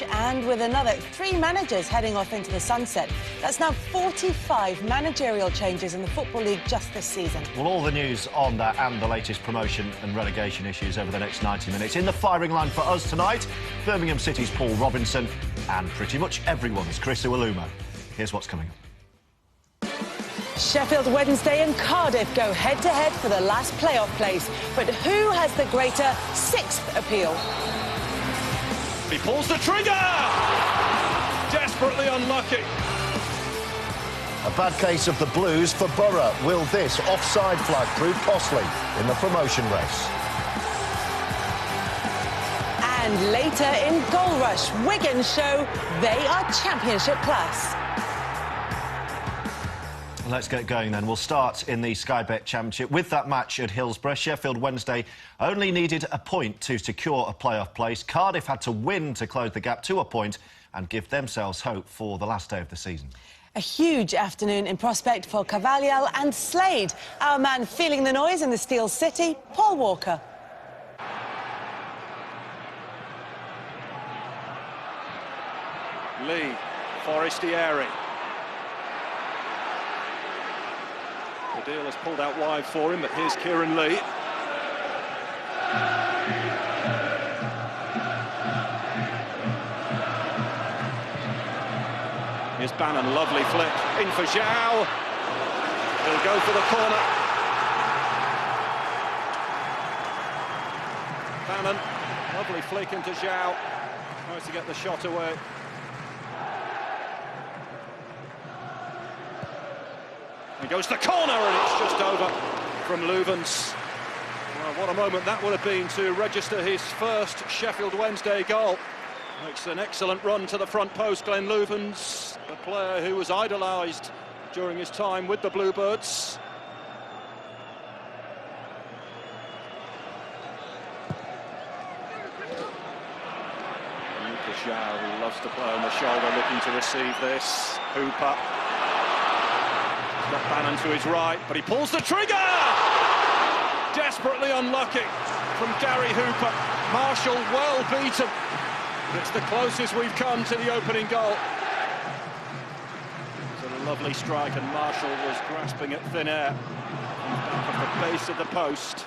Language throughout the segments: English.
finish, and with another 3 managers heading off into the sunset. That's now 45 managerial changes in the Football League just this season. Well, all the news on that and the latest promotion and relegation issues over the next 90 minutes. In the firing line for us tonight, Birmingham City's Paul Robinson and pretty much everyone's Chris Iwelumo. Here's what's coming up. Sheffield Wednesday and Cardiff go head-to-head for the last playoff place. But who has the greater 6th appeal? He pulls the trigger! Desperately unlucky. A bad case of the Blues for Borough. Will this offside flag prove costly in the promotion race? And later in Goal Rush, Wigan show they are Championship class. Let's get going then. We'll start in the Sky Bet Championship. With that match at Hillsborough, Sheffield Wednesday only needed a point to secure a playoff place. Cardiff had to win to close the gap to a point and give themselves hope for the last day of the season. A huge afternoon in prospect for Cavaliel and Slade. Our man feeling the noise in the Steel City, Paul Walker. Lee, Forestieri. The deal has pulled out wide for him, but here's Kieran Lee. Here's Bannon, lovely flick, in for Zhao. He'll go for the corner. Bannon, lovely flick into Zhao. Tries to get the shot away. He goes to the corner and it's just over from Louvens. Well, what a moment that would have been to register his first Sheffield Wednesday goal. Makes an excellent run to the front post, Glenn Louvens, a player who was idolised during his time with the Bluebirds. Lucas Zhao, who loves to play on the shoulder, looking to receive this. Hooper. Got Bannon to his right, but he pulls the trigger! Desperately unlucky from Gary Hooper. Marshall well beaten. It's the closest we've come to the opening goal. It's a lovely strike, and Marshall was grasping at thin air. Back at the base of the post,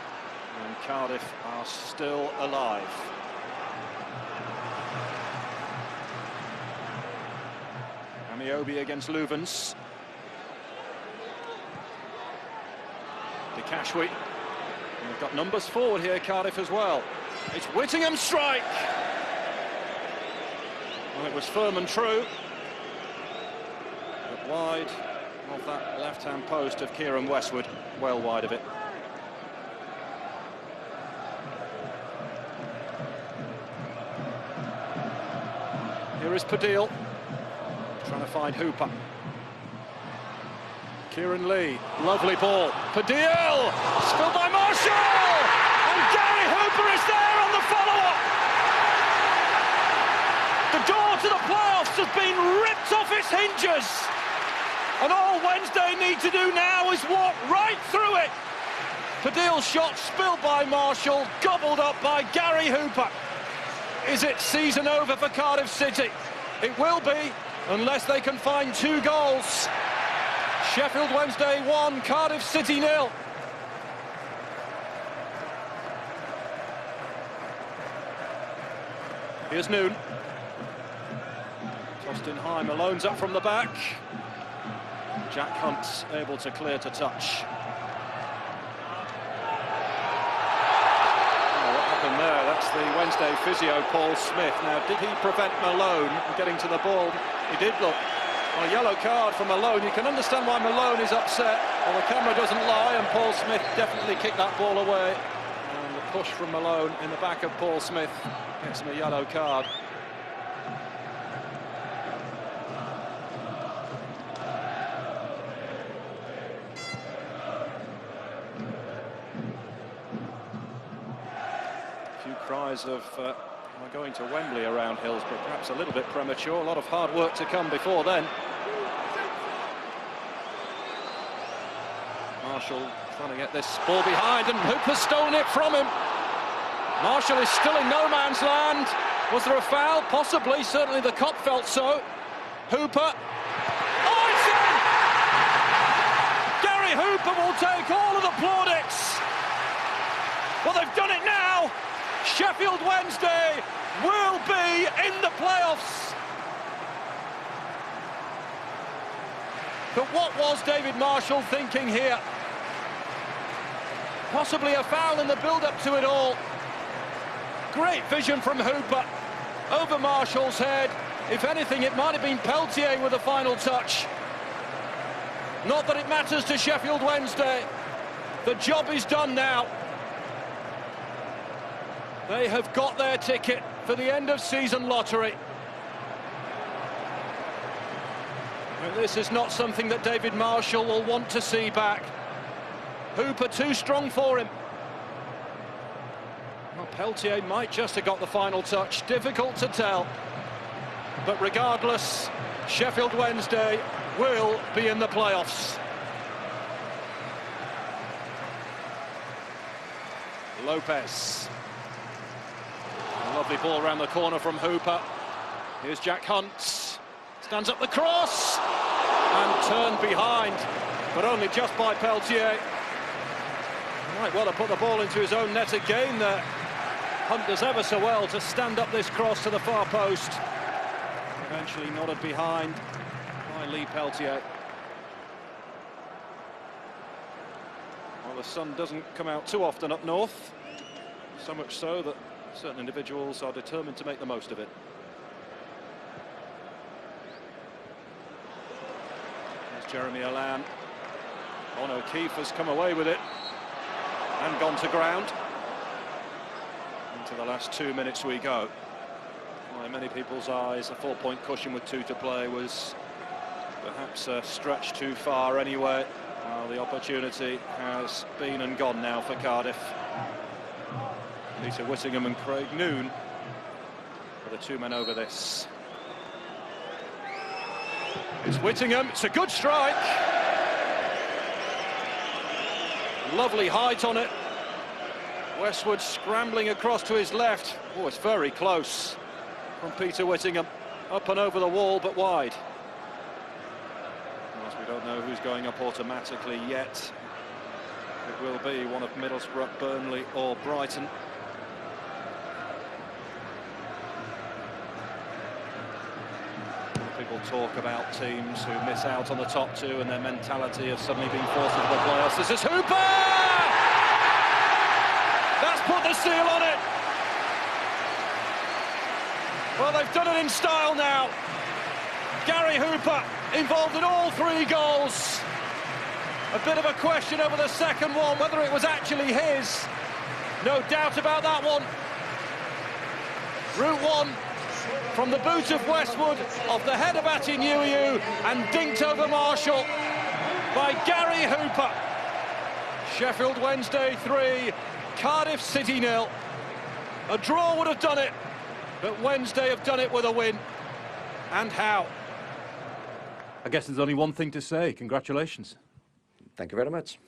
and Cardiff are still alive. Amiobi against Louvens. Cashwee. They've got numbers forward here, Cardiff as well. It's Whittingham's strike. Well, it was firm and true, but wide of that left-hand post of Kieran Westwood, well wide of it. Here is Padil, trying to find Hooper. Kieran Lee, lovely ball. Padil, spilled by Marshall! And Gary Hooper is there on the follow-up! The door to the playoffs has been ripped off its hinges! And all Wednesday need to do now is walk right through it! Padil's shot spilled by Marshall, gobbled up by Gary Hooper. Is it season over for Cardiff City? It will be, unless they can find 2 goals. Sheffield Wednesday 1, Cardiff City 0. Here's Noon. Tossed in high, Malone's up from the back. Jack Hunt's able to clear to touch. Oh, what happened there? That's the Wednesday physio, Paul Smith. Now, did he prevent Malone from getting to the ball? He did look. Well, a yellow card for Malone. You can understand why Malone is upset. Well, the camera doesn't lie, and Paul Smith definitely kicked that ball away. And the push from Malone in the back of Paul Smith gets him a yellow card. A few cries of we're going to Wembley around Hillsborough, perhaps a little bit premature. A lot of hard work to come before then. Marshall trying to get this ball behind, and Hooper's stolen it from him. Marshall is still in no man's land. Was there a foul? Possibly. Certainly the cop felt so. Hooper. Oh, it's in! Gary Hooper will take all of the plaudits. Well, they've done it now. Sheffield Wednesday will be in the playoffs. But what was David Marshall thinking here? Possibly a foul in the build-up to it all. Great vision from Hooper over Marshall's head. If anything, it might have been Peltier with the final touch. Not that it matters to Sheffield Wednesday. The job is done now. They have got their ticket for the end-of-season lottery. And this is not something that David Marshall will want to see back. Hooper too strong for him. Well, Peltier might just have got the final touch. Difficult to tell. But regardless, Sheffield Wednesday will be in the playoffs. Lopez. A lovely ball around the corner from Hooper. Here's Jack Hunt. Stands up the cross and turned behind, but only just by Peltier. Might well have put the ball into his own net again there. Hunt does ever so well to stand up this cross to the far post. Eventually nodded behind by Lee Peltier. Well, the sun doesn't come out too often up north, so much so that certain individuals are determined to make the most of it. There's Jeremy Allan. Bon O'Keefe has come away with it and gone to ground. Into the last 2 minutes we go. Well, in many people's eyes, a 4-point cushion with 2 to play was perhaps a stretch too far anyway. Well, the opportunity has been and gone now for Cardiff. Peter Whittingham and Craig Noon are the 2 men over this. It's Whittingham, it's a good strike. Lovely height on it. Westwood scrambling across to his left. Oh, it's very close from Peter Whittingham. Up and over the wall, but wide. Of course, we don't know who's going up automatically yet. It will be one of Middlesbrough, Burnley or Brighton. People talk about teams who miss out on the top 2 and their mentality of suddenly being forced into the playoffs. This is Hooper! That's put the seal on it. Well, they've done it in style now. Gary Hooper involved in all 3 goals. A bit of a question over the second one, whether it was actually his. No doubt about that one. Route 1. From the boot of Westwood, off the head of Iwelumo, and dinked over Marshall by Gary Hooper. Sheffield Wednesday 3, Cardiff City 0. A draw would have done it, but Wednesday have done it with a win. And how? I guess there's only one thing to say. Congratulations. Thank you very much.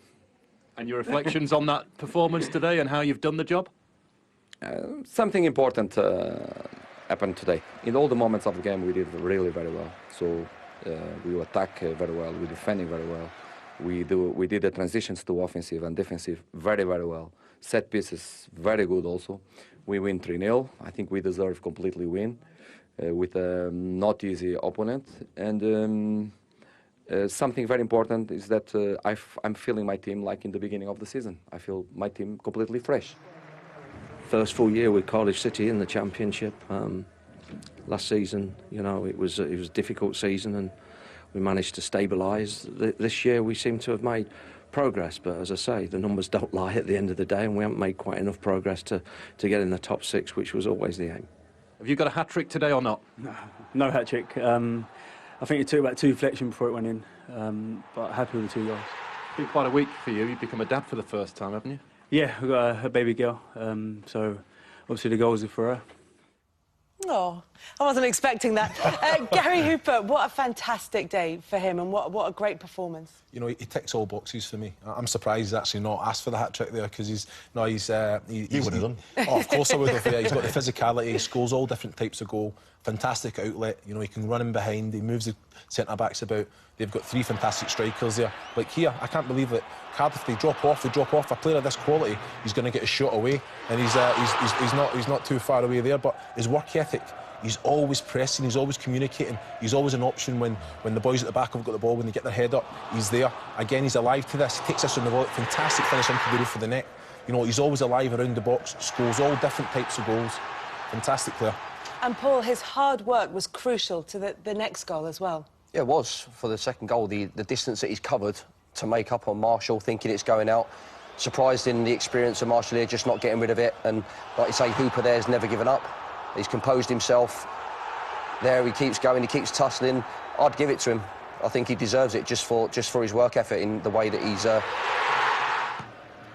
And your reflections on that performance today and how you've done the job? Something important happened today. In all the moments of the game, we did really very well. So we attack very well, we defending very well. We did the transitions to offensive and defensive very well. Set pieces very good also. We win 3-0. I think we deserve completely win with a not easy opponent. And something very important is that I'm feeling my team like in the beginning of the season. I feel my team completely fresh. First full year with Cardiff City in the Championship. Last season, you know, it was a difficult season, and we managed to stabilise. This year, we seem to have made progress, but as I say, the numbers don't lie at the end of the day, and we haven't made quite enough progress to get in the top 6, which was always the aim. Have you got a hat-trick today or not? No hat-trick. I think it took about 2 deflections before it went in, but happy with the 2 goals. It's been quite a week for you. You've become a dad for the first time, haven't you? Yeah, we've got a baby girl, so obviously the goals are for her. Oh, I wasn't expecting that. Gary Hooper, what a fantastic day for him, and what a great performance. You know, he ticks all boxes for me. I'm surprised he's actually not asked for the hat-trick there, because he's... No, he's... You would have done. Oh, of course I would have, yeah. He's got the physicality, he scores all different types of goal, fantastic outlet, you know, he can run in behind, he moves the centre-backs about. They've got 3 fantastic strikers there. Like here, I can't believe that Cardiff, they drop off. A player of this quality, he's going to get a shot away, and he's not too far away there, but his work ethic, he's always pressing, he's always communicating, he's always an option when the boys at the back have got the ball, when they get their head up, he's there. Again, he's alive to this, he takes us on the ball, fantastic finish into the roof of the net. You know, he's always alive around the box, scores all different types of goals. Fantastic player. And Paul, his hard work was crucial to the next goal as well. Yeah, it was. For the second goal, the distance that he's covered to make up on Marshall, thinking it's going out. Surprised in the experience of Marshall here, just not getting rid of it. And like you say, Hooper there's never given up. He's composed himself. There he keeps going, he keeps tussling. I'd give it to him. I think he deserves it just for his work effort in the way that he's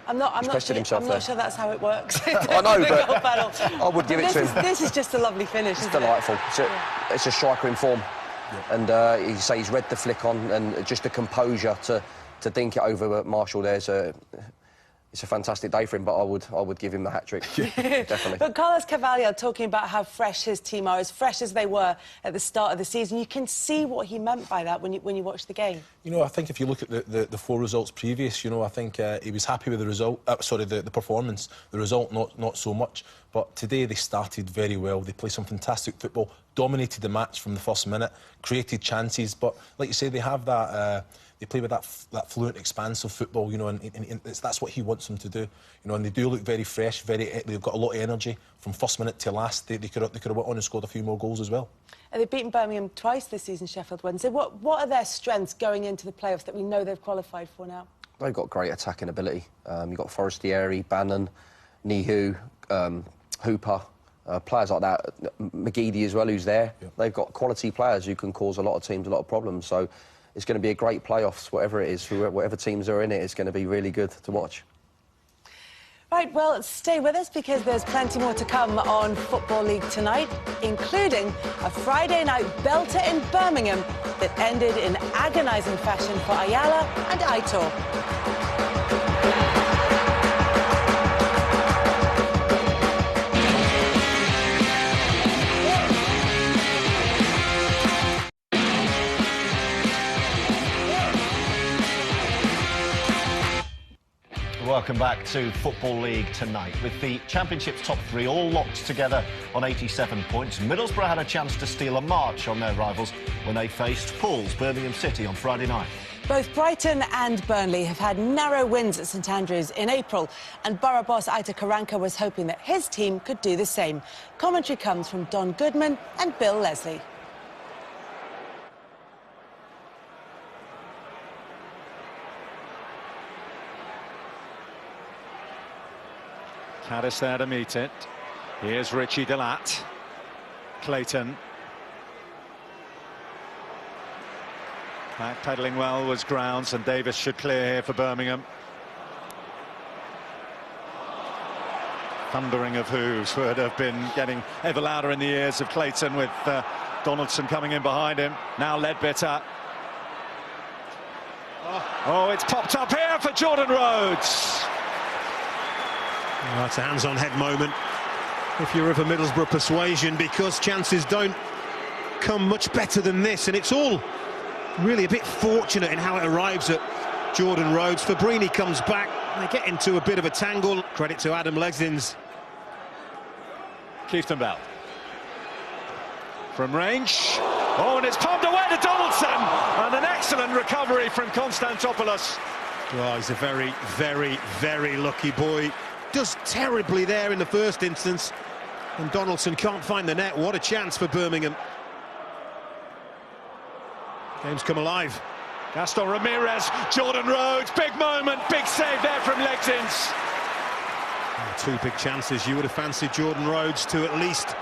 I'm not sure that's how it works. I know, but I would give it to him. This is just a lovely finish, It's isn't delightful. It? It's a striker in form. Yeah. And he's read the flick on, and just the composure to dink it over at Marshall there's it's a fantastic day for him, but I would give him the hat-trick, definitely. But Carlos Carvalho talking about how fresh his team are, as fresh as they were at the start of the season. You can see what he meant by that when you watch the game. You know, I think if you look at the 4 results previous, you know, I think he was happy with the result. The performance. The result, not so much. But today they started very well. They played some fantastic football, dominated the match from the first minute, created chances. But like you say, they have that. They play with that fluent, expansive football, you know, and that's what he wants them to do, you know. And they do look very fresh, they've got a lot of energy from first minute to last. They could have went on and scored a few more goals as well. And they've beaten Birmingham twice this season, Sheffield Wednesday. What are their strengths going into the playoffs that we know they've qualified for now? They've got great attacking ability. You've got Forestieri, Bannon, Nihu, Hooper. Players like that, McGeady as well, who's there. Yeah. They've got quality players who can cause a lot of teams a lot of problems. So it's going to be a great playoffs, whatever it is, whatever teams are in it. It's going to be really good to watch. Right, well, stay with us because there's plenty more to come on Football League tonight, including a Friday night belter in Birmingham that ended in agonising fashion for Ayala and Aitor. Welcome back to Football League tonight. With the Championship's top 3 all locked together on 87 points, Middlesbrough had a chance to steal a march on their rivals when they faced Paul's Birmingham City on Friday night. Both Brighton and Burnley have had narrow wins at St Andrews in April, and Borough boss Aitor Karanka was hoping that his team could do the same. Commentary comes from Don Goodman and Bill Leslie. Caddis there to meet it. Here's Richie Delat. Clayton. Backpedaling well was Grounds, and Davis should clear here for Birmingham. Thundering of hooves would have been getting ever louder in the ears of Clayton, with Donaldson coming in behind him. Now Ledbetter. Oh, it's popped up here for Jordan Rhodes. Oh, it's a hands-on head moment if you're of a Middlesbrough persuasion, because chances don't come much better than this, and it's all really a bit fortunate in how it arrives at Jordan Rhodes. Fabrini comes back, they get into a bit of a tangle. Credit to Adam Legzdins. Clifton Bell from range. Oh, and it's pumped away to Donaldson, and an excellent recovery from Konstantopoulos. Well, he's a very, very, very lucky boy. Does terribly there in the first instance, and Donaldson can't find the net. What a chance for Birmingham. Game's come alive. Gaston Ramirez, Jordan Rhodes, big moment, big save there from Legzdins. Two big chances. You would have fancied Jordan Rhodes to at least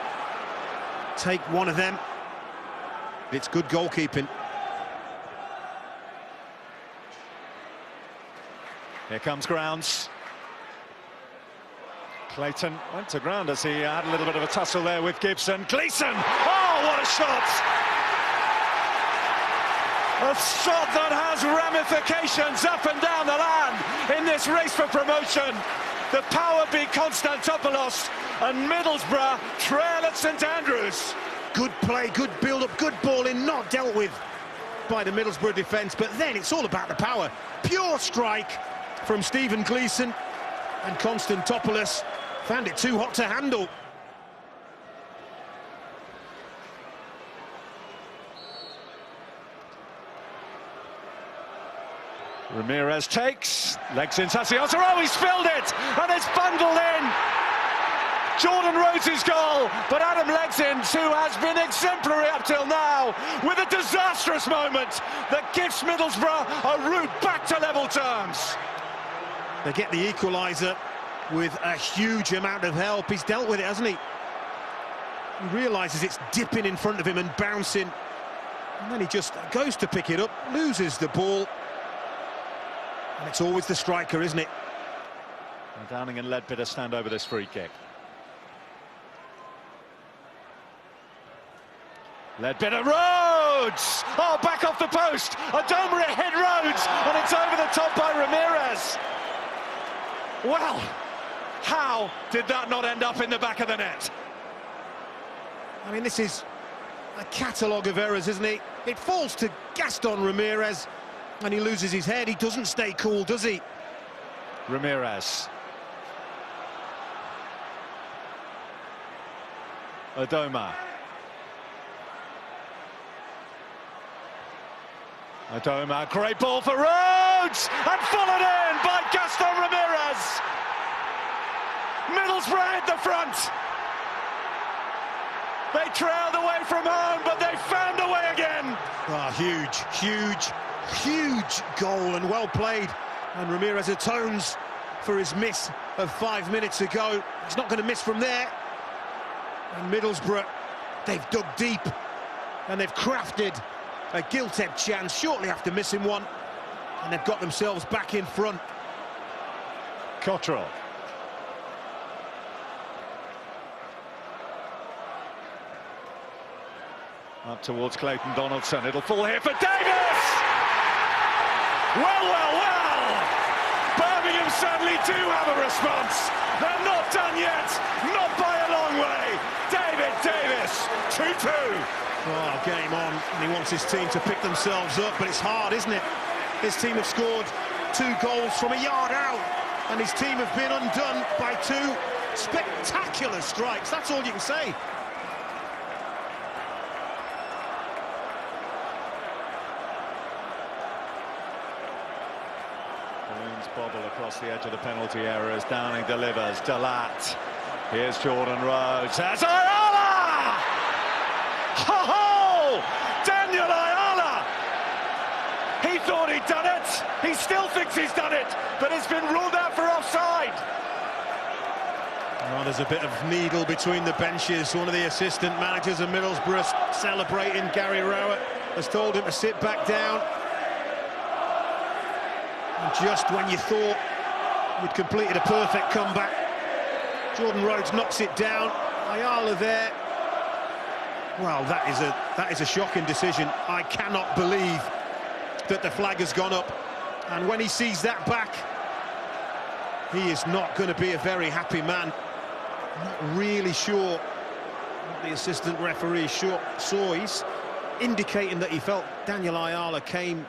take one of them. It's good goalkeeping. Here comes Grounds. Clayton went to ground as he had a little bit of a tussle there with Gibson. Gleeson! Oh, what a shot! A shot that has ramifications up and down the land in this race for promotion. The power beat Konstantopoulos, and Middlesbrough trail at St Andrews. Good play, good build-up, good ball in, not dealt with by the Middlesbrough defence, but then it's all about the power. Pure strike from Stephen Gleeson, and Konstantopoulos found it too hot to handle. Ramirez takes, legs in Sassiosa, oh, he's spilled it, and it's bundled in. Jordan Rhodes' goal, but Adam Legsins, who has been exemplary up till now, with a disastrous moment that gives Middlesbrough a route back to level terms. They get the equaliser with a huge amount of help. He's dealt with it, hasn't he? He realises it's dipping in front of him and bouncing, and then he just goes to pick it up, loses the ball, and it's always the striker, isn't it? And Downing and Leadbitter stand over this free kick. Leadbitter, Rhodes! Oh, back off the post! Adomre hit Rhodes, and it's over the top by Ramirez. Well, how did that not end up in the back of the net? I mean, this is a catalogue of errors, isn't it? It falls to Gaston Ramirez, and he loses his head. He doesn't stay cool, does he? Ramirez. Adoma. Adoma, great ball for Rhodes, and followed in by Gaston Ramirez. Middlesbrough at the front. They trailed away from home, but they found a way again. Oh, huge goal, and well played. And Ramirez atones for his miss of 5 minutes ago. He's not going to miss from there. And Middlesbrough, they've dug deep, and they've crafted a gilt-edged chance shortly after missing one, and they've got themselves back in front. Cottrell. Up towards Clayton Donaldson. It'll fall here for Davis! Well! Birmingham certainly do have a response. They're not done yet, not by a long way. David Davis, 2-2. Oh, game on, and he wants his team to pick themselves up, but it's hard, isn't it? His team have scored 2 goals from a yard out, and his team have been undone by 2 spectacular strikes. That's all you can say. Balloons bobble across the edge of the penalty area as Downing delivers. Dalat. Here's Jordan Rhodes. As Ayala! Ho-ho! Daniel Ayala! He thought he'd done it. He still thinks he's done it, but it's been ruled out for offside. Oh, there's a bit of needle between the benches. One of the assistant managers of Middlesbrough celebrating. Gary Rowett has told him to sit back down. And just when you thought you'd completed a perfect comeback, Jordan Rhodes knocks it down. Ayala there. Well, that is a shocking decision. I cannot believe that the flag has gone up. And when he sees that back, he is not going to be a very happy man. Not really sure what the assistant referee saw. He's indicating that he felt Daniel Ayala came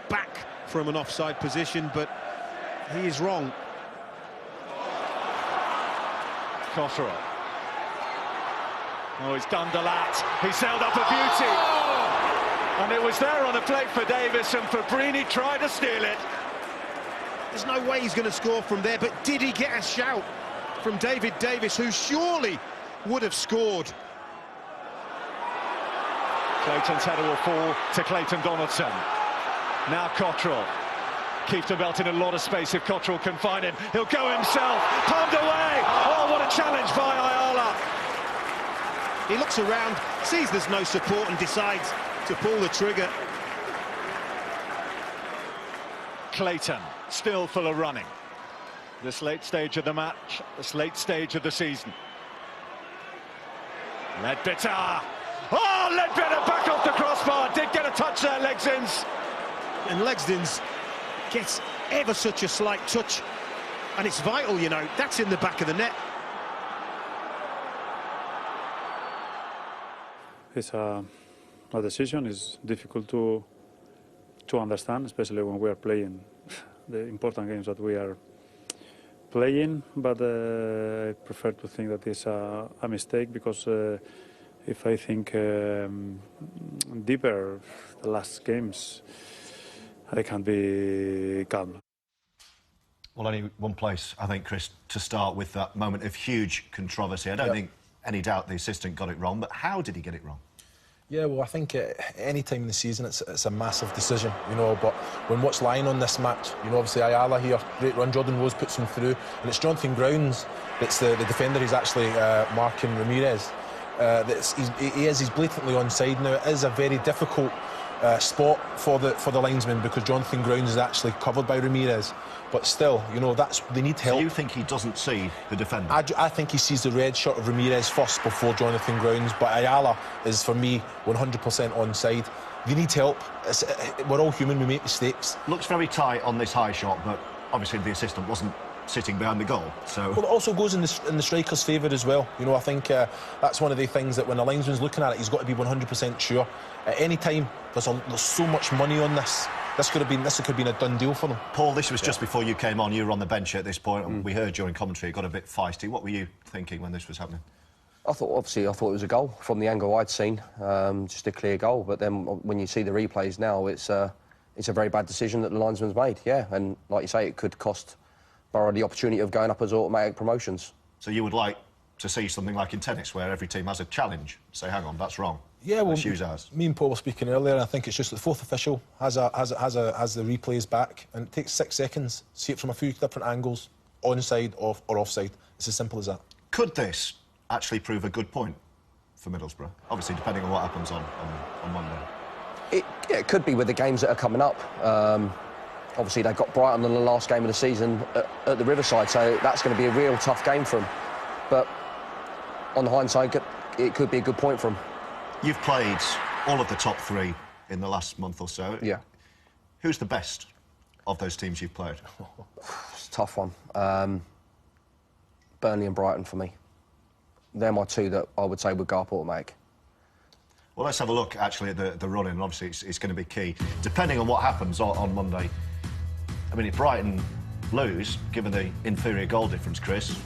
back from an offside position, but he is wrong. Cottrell. Oh, he's done Dalat. He sailed up a beauty. And it was there on the plate for Davis, and Fabrini tried to steal it. There's no way he's going to score from there, but did he get a shout from David Davis, who surely would have scored? Clayton's header will fall to Clayton Donaldson. Now Cottrell. Keeps the belt in a lot of space if Cottrell can find him. He'll go himself. Palmed away. Oh, what a challenge by Ayala. He looks around, sees there's no support, and decides to pull the trigger. Clayton, still full of running. This late stage of the match, this late stage of the season. Ledbetter. Oh, Ledbetter back off the crossbar. Did get a touch there, Legsins. And Legsins gets ever such a slight touch, and it's vital, you know. That's in the back of the net. It's a decision. It's difficult to understand, especially when we are playing the important games that we are playing. But I prefer to think that it's a mistake, because if I think deeper, the last games, I can't be calm. Well, only one place, I think, Chris, to start with that moment of huge controversy. I don't think any doubt the assistant got it wrong, but how did he get it wrong? Yeah, well, I think any time in the season it's a massive decision, you know, but when what's lying on this match, you know, obviously Ayala here, great run, Jordan Rose puts him through, and it's Jonathan Grounds that's the defender. He's actually marking Ramirez. He's blatantly onside now. It is a very difficult spot for the linesman, because Jonathan Grounds is actually covered by Ramirez. But still, you know, they need help. So you think he doesn't see the defender? I think he sees the red shirt of Ramirez first before Jonathan Grounds, but Ayala is, for me, 100% onside. They need help. We're all human, we make mistakes. Looks very tight on this high shot, but obviously the assistant wasn't sitting behind the goal, so... Well, it also goes in the striker's favour as well. You know, I think that's one of the things that when the linesman's looking at it, he's got to be 100% sure. At any time, there's so much money on this. This could have been a done deal for them. Paul, this was just before you came on. You were on the bench at this point, and we heard during commentary it got a bit feisty. What were you thinking when this was happening? I thought it was a goal from the angle I'd seen, just a clear goal. But then when you see the replays now, it's a very bad decision that the linesman's made. Yeah, and like you say, it could cost Borough the opportunity of going up as automatic promotions. So you would like to see something like in tennis, where every team has a challenge? Say, hang on, that's wrong. Yeah, well, choose ours. Me and Paul were speaking earlier, and I think it's just that the fourth official has the replays back, and it takes 6 seconds. See it from a few different angles, onside or offside. It's as simple as that. Could this actually prove a good point for Middlesbrough? Obviously, depending on what happens on Monday. It could be with the games that are coming up. Obviously, they've got Brighton in the last game of the season at the Riverside, so that's going to be a real tough game for them. But on the hindsight, it could be a good point for them. You've played all of the top 3 in the last month or so. Yeah. Who's the best of those teams you've played? It's a tough one. Burnley and Brighton for me. They're my 2 that I would say would go up automatic. Well, let's have a look, actually, at the run-in, and obviously it's going to be key. Depending on what happens on Monday, I mean, if Brighton lose, given the inferior goal difference, Chris,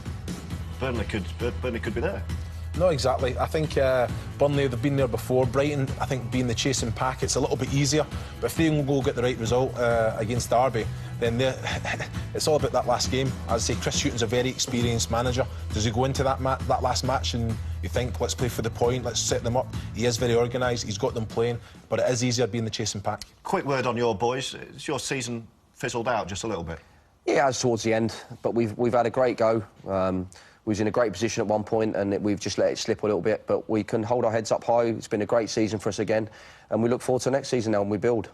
Burnley could be there. No, exactly. I think Burnley, they've been there before. Brighton, I think, being the chasing pack, it's a little bit easier. But if they can go get the right result against Derby, then it's all about that last game. As I say, Chris Hughton's a very experienced manager. Does he go into that last match and you think, let's play for the point, let's set them up? He is very organised, he's got them playing, but it is easier being the chasing pack. Quick word on your boys. Has your season fizzled out just a little bit? Yeah, it's towards the end, but we've had a great go. We was in a great position at one point, and we've just let it slip a little bit, but we can hold our heads up high. It's been a great season for us again, and we look forward to next season now, and we build.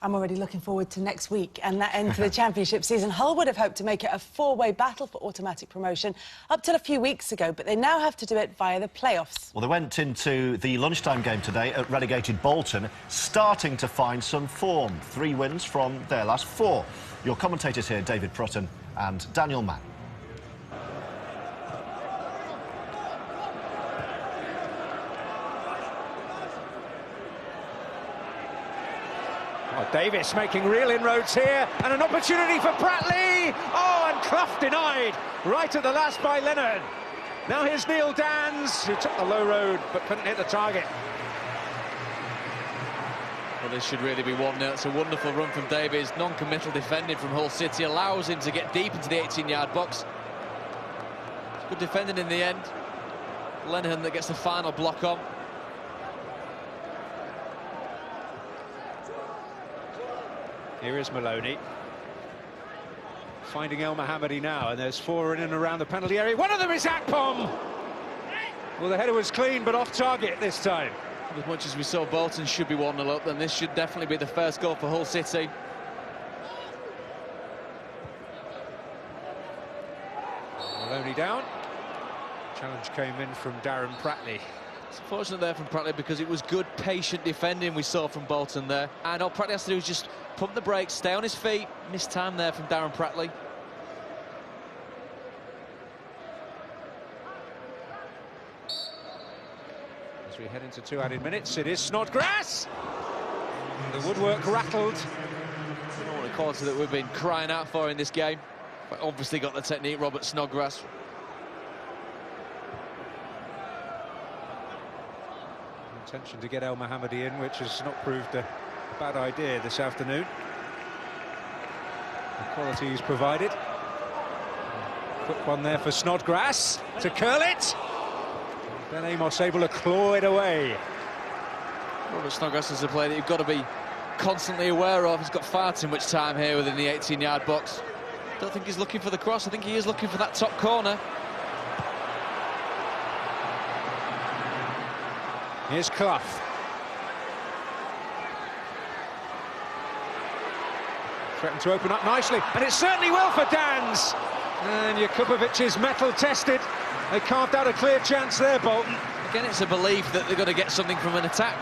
I'm already looking forward to next week and that end for the Championship season. Hull would have hoped to make it a 4-way battle for automatic promotion up till a few weeks ago, but they now have to do it via the playoffs. Well, they went into the lunchtime game today at relegated Bolton, starting to find some form. 3 wins from their last 4. Your commentators here, David Prutton and Daniel Mann. Oh, Davis making real inroads here, and an opportunity for Pratley. Oh, and Clough denied right at the last by Leonard. Now here's Neil Dans, who took the low road but couldn't hit the target. Well, this should really be 1-0. It's a wonderful run from Davies. Non-committal defending from Hull City allows him to get deep into the 18-yard box. Good defending in the end. Lenihan that gets the final block on. Here is Maloney. Finding El Mohammadi now, and there's 4 in and around the penalty area. One of them is Akpom! Well, the header was clean, but off target this time. As much as we saw Bolton should be 1-0 up, then this should definitely be the first goal for Hull City. Tony down. Challenge came in from Darren Pratley. It's unfortunate there from Pratley because it was good, patient defending we saw from Bolton there. And all Pratley has to do is just pump the brakes, stay on his feet. Missed time there from Darren Pratley. As we head into 2 added minutes, it is Snodgrass. The woodwork rattled. I don't know what the quality that we've been crying out for in this game. But obviously got the technique, Robert Snodgrass. Intention to get El Mohammadi in, which has not proved a bad idea this afternoon. The quality is provided. Quick one there for Snodgrass to curl it. Then Amos able to claw it away. Robert Snodgrass is a player that you've got to be constantly aware of. He's got far too much time here within the 18-yard box. Don't think he's looking for the cross. I think he is looking for that top corner. Here's Clough. Threatened to open up nicely, and it certainly will for Dans. And Jakubovic is metal tested. They carved out a clear chance there, Bolton. Again, it's a belief that they're going to get something from an attack.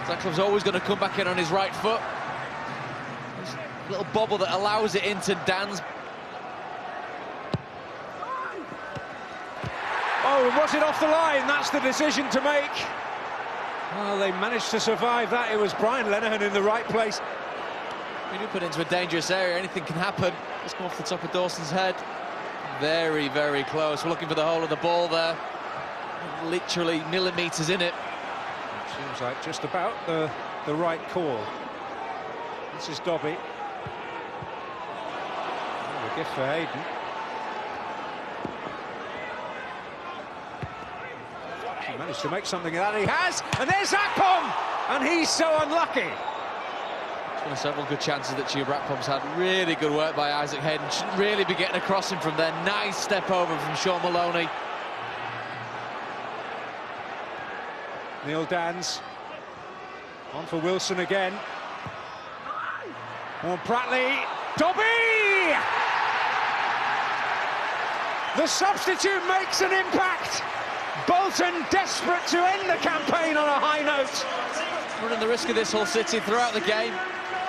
Zaklov's always going to come back in on his right foot. There's a little bobble that allows it into Dans. Oh, was it off the line? That's the decision to make. Well, they managed to survive that. It was Brian Lenihan in the right place. We do put it into a dangerous area. Anything can happen. Let's come off the top of Dawson's head. Very, very close. We're looking for the hole of the ball there. Literally millimetres in it. Seems like just about the right call. This is Dobby. Oh, a gift for Hayden. He managed to make something of that. He has, and there's Akpom, and he's so unlucky. It's one of several good chances that Akpom's had. Really good work by Isaac Hayden. Shouldn't really be getting across him from there. Nice step over from Sean Maloney. Neil Dans on for Wilson again. On Pratley, Dobby! The substitute makes an impact. Bolton desperate to end the campaign on a high note. Running the risk of this Hull City throughout the game,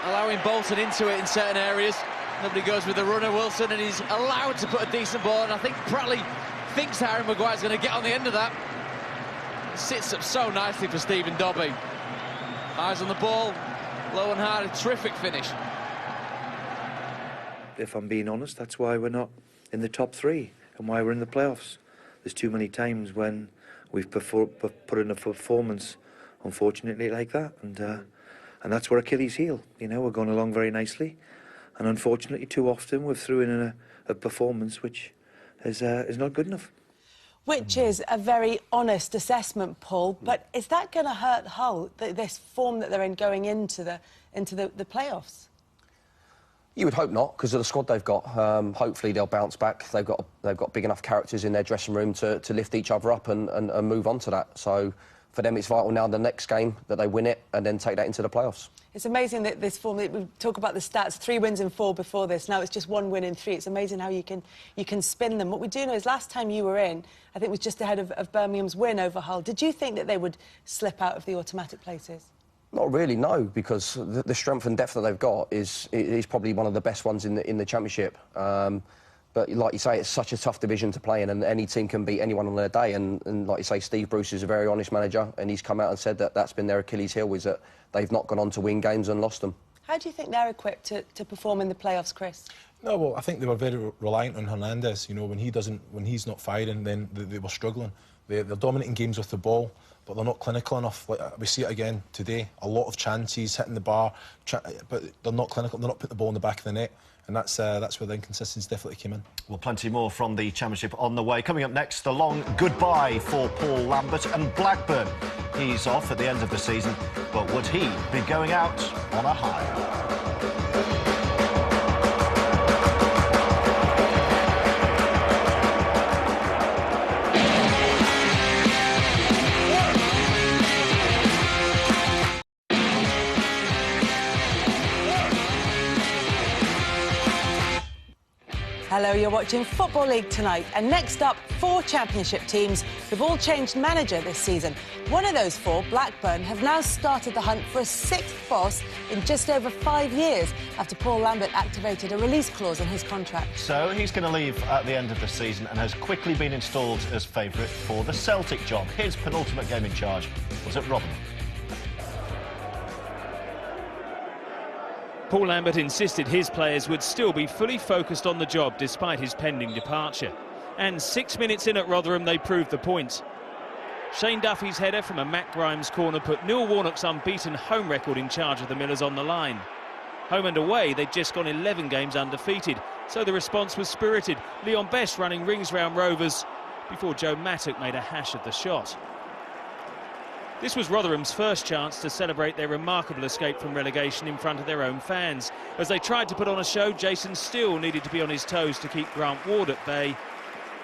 allowing Bolton into it in certain areas. Nobody goes with the runner, Wilson, and he's allowed to put a decent ball, and I think Pratley thinks Harry Maguire's going to get on the end of that. Sits up so nicely for Stephen Dobby. Eyes on the ball, low and hard, a terrific finish. If I'm being honest, that's why we're not in the top three and why we're in the playoffs. There's too many times when we've put in a performance, unfortunately, like that, and that's where Achilles heel. You know, we're going along very nicely, and unfortunately, too often we've threw in a performance which is not good enough. Which is a very honest assessment, Paul. But is that going to hurt Hull, this form that they're in going into the playoffs? You would hope not, because of the squad they've got. Hopefully they'll bounce back. They've got big enough characters in their dressing room to lift each other up and move on to that. So for them, it's vital now the next game that they win it and then take that into the playoffs. It's amazing that this form, we talk about the stats, 3 wins in 4 before this. Now it's just 1 win in 3. It's amazing how you can spin them. What we do know is last time you were in, I think it was just ahead of Birmingham's win over Hull. Did you think that they would slip out of the automatic places? Not really, no, because the strength and depth that they've got is probably one of the best ones in the Championship. But like you say, it's such a tough division to play in, and any team can beat anyone on their day. And like you say, Steve Bruce is a very honest manager, and he's come out and said that that's been their Achilles heel, is that they've not gone on to win games and lost them. How do you think they're equipped to perform in the playoffs, Chris? No, well, I think they were very reliant on Hernandez. You know, when he's not firing, then they were struggling. They're dominating games with the ball, but they're not clinical enough. Like, we see it again today. A lot of chances hitting the bar, but they're not clinical. They're not putting the ball in the back of the net, and that's where the inconsistency definitely came in. Well, plenty more from the Championship on the way. Coming up next, the long goodbye for Paul Lambert and Blackburn. He's off at the end of the season, but would he be going out on a high? Hello, you're watching Football League Tonight. And next up, 4 Championship teams who've all changed manager this season. One of those 4, Blackburn, have now started the hunt for a 6th boss in just over 5 years after Paul Lambert activated a release clause in his contract. So he's going to leave at the end of the season and has quickly been installed as favourite for the Celtic job. His penultimate game in charge was at Rotherham. Paul Lambert insisted his players would still be fully focused on the job despite his pending departure. And 6 minutes in at Rotherham, they proved the point. Shane Duffy's header from a Matt Grimes corner put Neil Warnock's unbeaten home record in charge of the Millers on the line. Home and away, they'd just gone 11 games undefeated, so the response was spirited. Leon Best running rings round Rovers before Joe Mattock made a hash of the shot. This was Rotherham's first chance to celebrate their remarkable escape from relegation in front of their own fans. As they tried to put on a show, Jason Steele needed to be on his toes to keep Grant Ward at bay.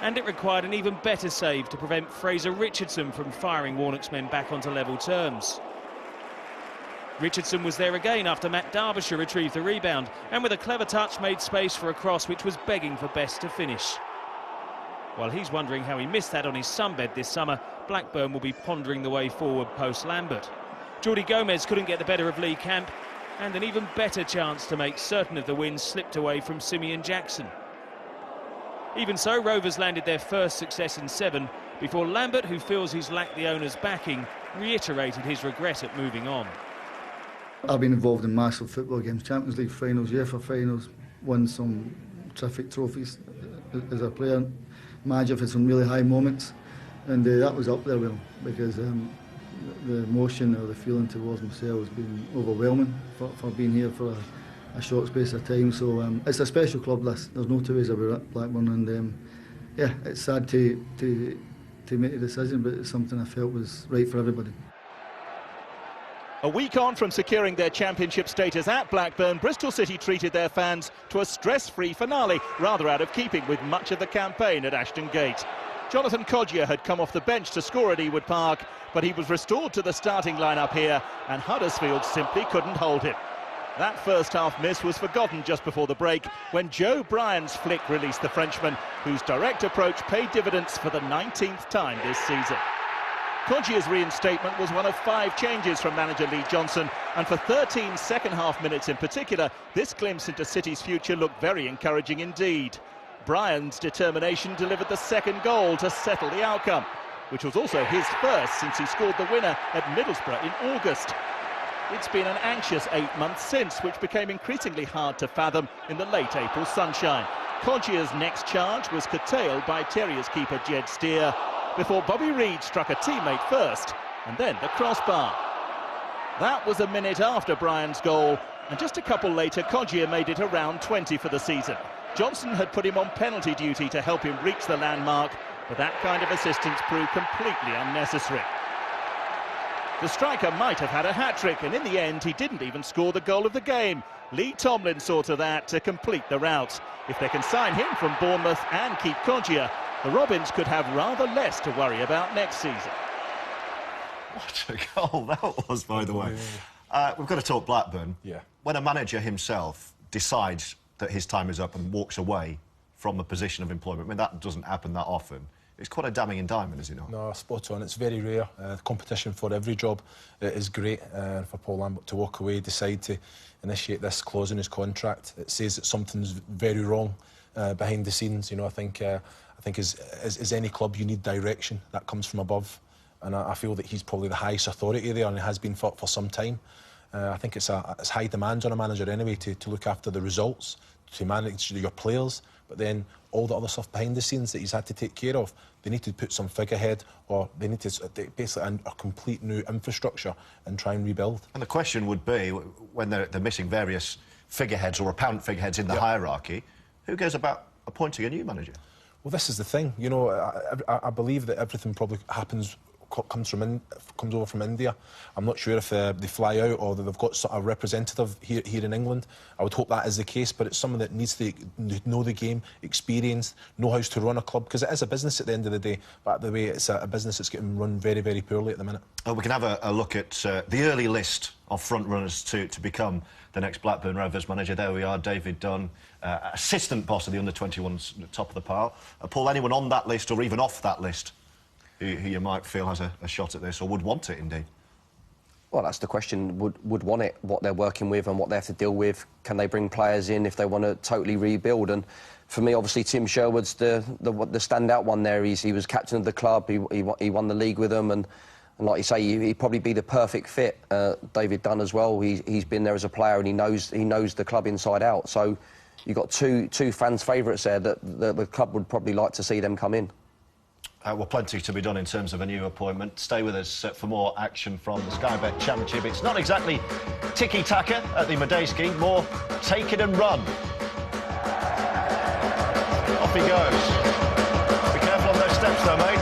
And it required an even better save to prevent Fraser Richardson from firing Warnock's men back onto level terms. Richardson was there again after Matt Derbyshire retrieved the rebound, and with a clever touch made space for a cross which was begging for Best to finish. While he's wondering how he missed that on his sunbed this summer, Blackburn will be pondering the way forward post-Lambert. Jordi Gomez couldn't get the better of Lee Camp, and an even better chance to make certain of the win slipped away from Simeon Jackson. Even so, Rovers landed their first success in 7 before Lambert, who feels he's lacked the owner's backing, reiterated his regret at moving on. I've been involved in massive football games, Champions League finals, UEFA finals, won some terrific trophies as a player. Manager for some really high moments, and that was up there with him because the emotion or the feeling towards myself has been overwhelming for being here for a short space of time. So it's a special club, this. There's no two ways about it, Blackburn, and yeah, it's sad to make a decision, but it's something I felt was right for everybody. A week on from securing their championship status at Blackburn, Bristol City treated their fans to a stress-free finale, rather out of keeping with much of the campaign at Ashton Gate. Jonathan Kodjia had come off the bench to score at Ewood Park, but he was restored to the starting lineup here, and Huddersfield simply couldn't hold him. That first-half miss was forgotten just before the break, when Joe Bryan's flick released the Frenchman, whose direct approach paid dividends for the 19th time this season. Kodjia's reinstatement was one of 5 changes from manager Lee Johnson, and for 13 second-half minutes in particular, this glimpse into City's future looked very encouraging indeed. Bryan's determination delivered the second goal to settle the outcome, which was also his first since he scored the winner at Middlesbrough in August. It's been an anxious 8 months since, which became increasingly hard to fathom in the late April sunshine. Kodjia's next charge was curtailed by Terriers keeper Jed Steer, before Bobby Reid struck a teammate first, and then the crossbar. That was a minute after Bryan's goal, and just a couple later, Kodjia made it around 20 for the season. Johnson had put him on penalty duty to help him reach the landmark, but that kind of assistance proved completely unnecessary. The striker might have had a hat-trick, and in the end, he didn't even score the goal of the game. Lee Tomlin saw to that to complete the rout. If they can sign him from Bournemouth and keep Kodjia, the Robins could have rather less to worry about next season. What a goal that was, by the way. We've got to talk Blackburn. Yeah. When a manager himself decides that his time is up and walks away from a position of employment, I mean, that doesn't happen that often. It's quite a damning indictment, is it not? No, spot on. It's very rare. The competition for every job is great. For Paul Lambert to walk away, decide to initiate this clause in his contract, it says that something's very wrong behind the scenes. You know, I think as any club, you need direction that comes from above, and I feel that he's probably the highest authority there, and has been for some time. I think it's high demands on a manager anyway to look after the results, to manage your players, but then all the other stuff behind the scenes that he's had to take care of. They need to put some figurehead, or they need to basically a complete new infrastructure and try and rebuild. And the question would be, when they're missing various figureheads or apparent figureheads in the hierarchy, who goes about appointing a new manager? Well, this is the thing. You know, I believe that everything probably comes over from India. I'm not sure if they fly out or that they've got sort of a representative here in England. I would hope that is the case, but it's someone that needs to know the game, experienced, know how to run a club, because it is a business at the end of the day. But the way it's a business that's getting run very, very poorly at the minute. We can have a look at the early list front runners to become the next Blackburn Rovers manager. There we are, David Dunn, assistant boss of the under-21s, top of the pile. Paul, anyone on that list or even off that list who you might feel has a shot at this or would want it indeed? Well, that's the question. Would want it, what they're working with and what they have to deal with. Can they bring players in if they want to totally rebuild? And for me, obviously, Tim Sherwood's the standout one there. He was captain of the club. He won the league with them, and like you say, he'd probably be the perfect fit. David Dunn as well. He's been there as a player and he knows the club inside out. So you've got two fans' favourites there that the club would probably like to see them come in. Well, plenty to be done in terms of a new appointment. Stay with us for more action from the Sky Bet Championship. It's not exactly tiki-taka at the Medeski, more take it and run. Off he goes. Be careful on those steps though, mate.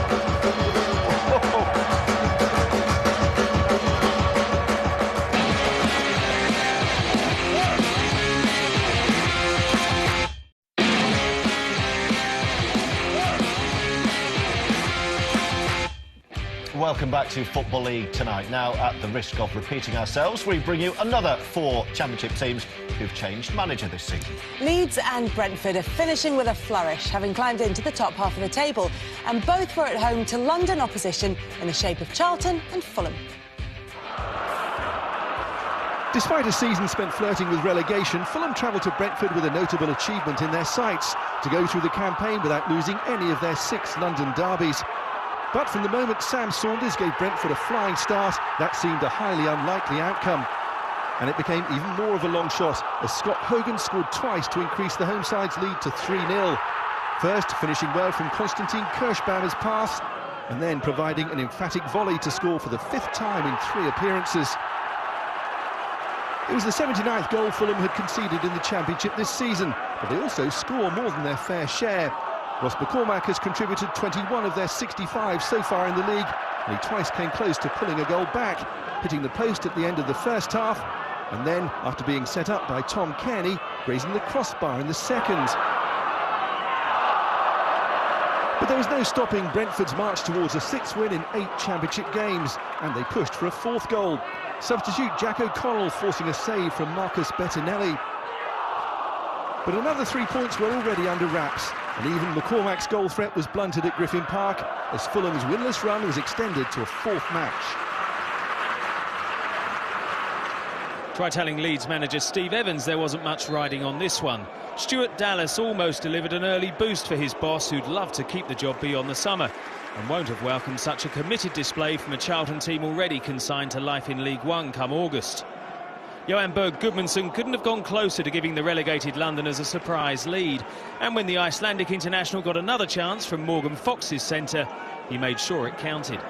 Welcome back to Football League Tonight. Now, at the risk of repeating ourselves, we bring you another 4 Championship teams who've changed manager this season. Leeds and Brentford are finishing with a flourish, having climbed into the top half of the table, and both were at home to London opposition in the shape of Charlton and Fulham. Despite a season spent flirting with relegation, Fulham travelled to Brentford with a notable achievement in their sights, to go through the campaign without losing any of their 6 London derbies. But from the moment Sam Saunders gave Brentford a flying start, that seemed a highly unlikely outcome. And it became even more of a long shot as Scott Hogan scored twice to increase the home side's lead to 3-0. First, finishing well from Konstantin Kirschbaumer's pass, and then providing an emphatic volley to score for the 5th time in 3 appearances. It was the 79th goal Fulham had conceded in the Championship this season, but they also score more than their fair share. Ross McCormack has contributed 21 of their 65 so far in the league, and he twice came close to pulling a goal back, hitting the post at the end of the first half, and then, after being set up by Tom Kearney, grazing the crossbar in the second. But there was no stopping Brentford's march towards a 6th win in 8 Championship games, and they pushed for a 4th goal. Substitute Jack O'Connell forcing a save from Marcus Bettinelli. But another 3 points were already under wraps, and even McCormack's goal threat was blunted at Griffin Park as Fulham's winless run was extended to a 4th match. Try telling Leeds manager Steve Evans there wasn't much riding on this one. Stuart Dallas almost delivered an early boost for his boss, who'd love to keep the job beyond the summer, and won't have welcomed such a committed display from a Charlton team already consigned to life in League One come August. Johan Berg Gudmundsson couldn't have gone closer to giving the relegated Londoners a surprise lead. And when the Icelandic international got another chance from Morgan Fox's centre, he made sure it counted.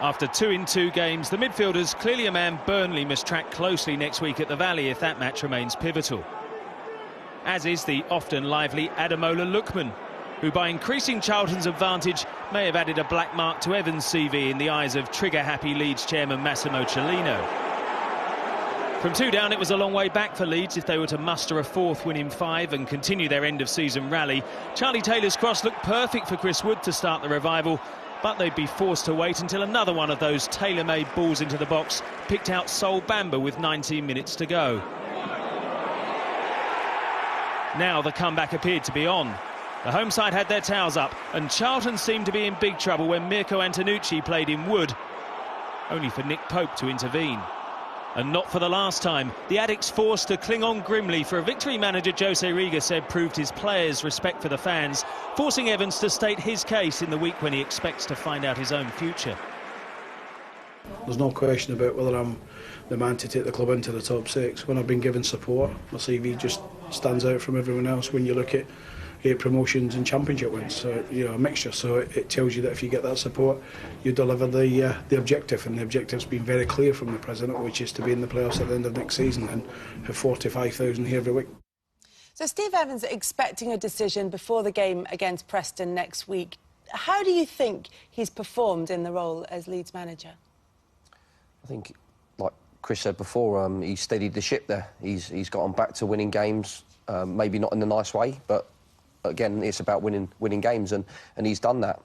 After 2 in 2 games, the midfielders, clearly a man Burnley must track closely next week at the Valley if that match remains pivotal. As is the often lively Ademola Lookman, who by increasing Charlton's advantage may have added a black mark to Evans' CV in the eyes of trigger-happy Leeds chairman Massimo Cellino. From 2 down, it was a long way back for Leeds if they were to muster a 4th win in 5 and continue their end-of-season rally. Charlie Taylor's cross looked perfect for Chris Wood to start the revival, but they'd be forced to wait until another one of those tailor-made balls into the box picked out Sol Bamba with 19 minutes to go. Now the comeback appeared to be on. The home side had their towels up, and Charlton seemed to be in big trouble when Mirko Antonucci played in Wood, only for Nick Pope to intervene. And not for the last time, the Addicts forced to cling on grimly for a victory manager Jose Riga said proved his players' respect for the fans, forcing Evans to state his case in the week when he expects to find out his own future. There's no question about whether I'm the man to take the club into the top 6. When I've been given support, my CV just stands out from everyone else when you look at 8 promotions and championship wins, so you know, a mixture. So it tells you that if you get that support, you deliver the objective, and the objective's been very clear from the president, which is to be in the playoffs at the end of next season and have 45,000 here every week. So Steve Evans expecting a decision before the game against Preston next week. How do you think he's performed in the role as Leeds manager? I think, like Chris said before, he steadied the ship there. He's gotten back to winning games, maybe not in a nice way, but again, it's about winning games, and he's done that.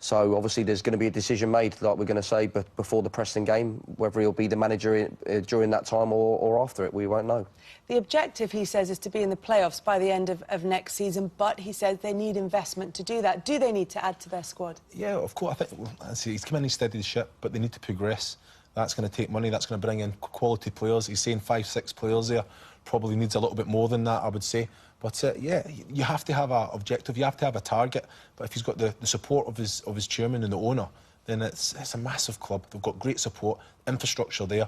So obviously there's going to be a decision made, like we're going to say, but before the Preston game, whether he'll be the manager during that time or after it, we won't know. The objective, he says, is to be in the playoffs by the end of next season, but he says they need investment to do that. Do they need to add to their squad? Yeah, of course. I think he's come in, he's steadied the ship, but they need to progress. That's going to take money, that's going to bring in quality players. He's saying 5, 6 players there. Probably needs a little bit more than that, I would say. But yeah, you have to have an objective, you have to have a target. But if he's got the support of his chairman and the owner, then it's a massive club. They've got great support, infrastructure there.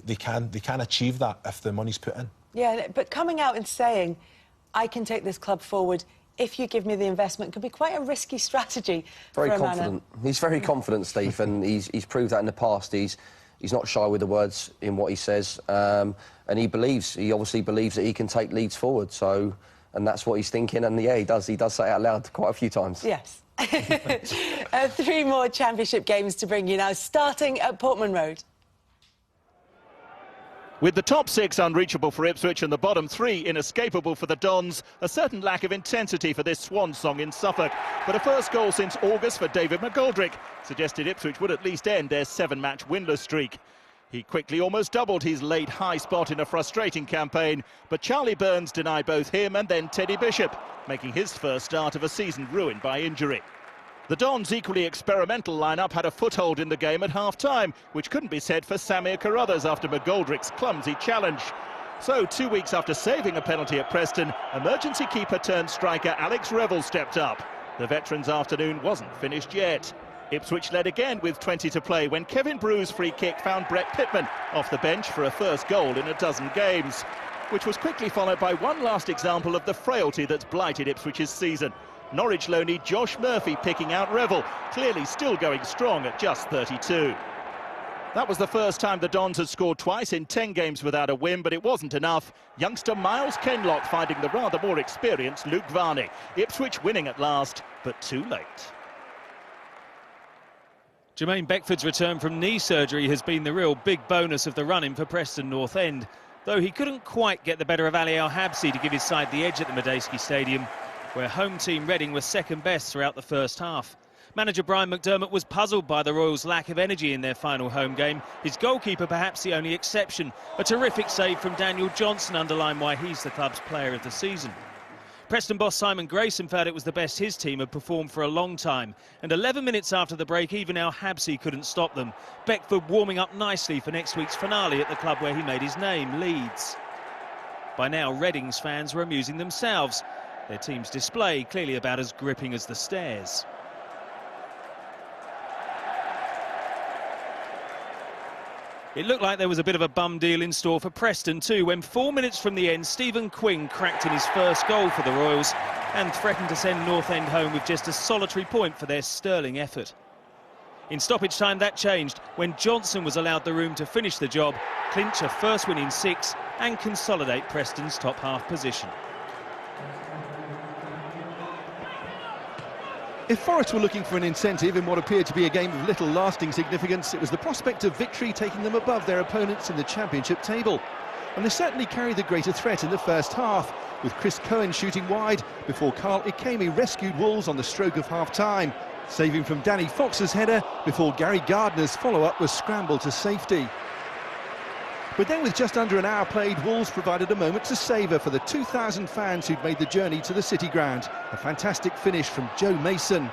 They can achieve that if the money's put in. Yeah, but coming out and saying, I can take this club forward if you give me the investment, could be quite a risky strategy. Very confident. He's very confident, Steve, and he's proved that in the past. He's not shy with the words in what he says, and he obviously believes that he can take Leeds forward. So, and that's what he's thinking. And yeah, he does say it out loud quite a few times. Yes. 3 more championship games to bring you now, starting at Portman Road. With the top 6 unreachable for Ipswich and the bottom 3 inescapable for the Dons, a certain lack of intensity for this swan song in Suffolk. But a first goal since August for David McGoldrick suggested Ipswich would at least end their 7-match winless streak. He quickly almost doubled his late high spot in a frustrating campaign, but Charlie Burns denied both him and then Teddy Bishop, making his first start of a season ruined by injury. The Dons' equally experimental lineup had a foothold in the game at half-time, which couldn't be said for Samir Carruthers after McGoldrick's clumsy challenge. So, 2 weeks after saving a penalty at Preston, emergency keeper turned striker Alex Revel stepped up. The veteran's afternoon wasn't finished yet. Ipswich led again with 20 to play when Kevin Brew's free kick found Brett Pittman off the bench for a first goal in a dozen games, which was quickly followed by one last example of the frailty that's blighted Ipswich's season. Norwich loanee Josh Murphy picking out Revel, clearly still going strong at just 32. That was the first time the Dons had scored twice in 10 games without a win, but it wasn't enough. Youngster Miles Kenlock finding the rather more experienced Luke Varney. Ipswich winning at last, but too late. Jermaine Beckford's return from knee surgery has been the real big bonus of the run-in for Preston North End, though he couldn't quite get the better of Ali El-Habsi to give his side the edge at the Medeski Stadium, where home team Reading was second best throughout the first half. Manager Brian McDermott was puzzled by the Royals' lack of energy in their final home game. His goalkeeper perhaps the only exception. A terrific save from Daniel Johnson underlined why he's the club's player of the season. Preston boss Simon Grayson felt it was the best his team had performed for a long time, and 11 minutes after the break even El-Habsi couldn't stop them. Beckford warming up nicely for next week's finale at the club where he made his name, Leeds. By now Reading's fans were amusing themselves, their team's display clearly about as gripping as the stairs. It looked like there was a bit of a bum deal in store for Preston too, when 4 minutes from the end, Stephen Quinn cracked in his first goal for the Royals and threatened to send North End home with just a solitary point for their sterling effort. In stoppage time, that changed when Johnson was allowed the room to finish the job, clinch a first win in 6 and consolidate Preston's top half position. If Forest were looking for an incentive in what appeared to be a game of little lasting significance, it was the prospect of victory taking them above their opponents in the Championship table. And they certainly carried the greater threat in the first half, with Chris Cohen shooting wide before Carl Ikeme rescued Wolves on the stroke of half-time, saving from Danny Fox's header before Gary Gardner's follow-up was scrambled to safety. But then with just under an hour played, Wolves provided a moment to savour for the 2,000 fans who'd made the journey to the City Ground. A fantastic finish from Joe Mason.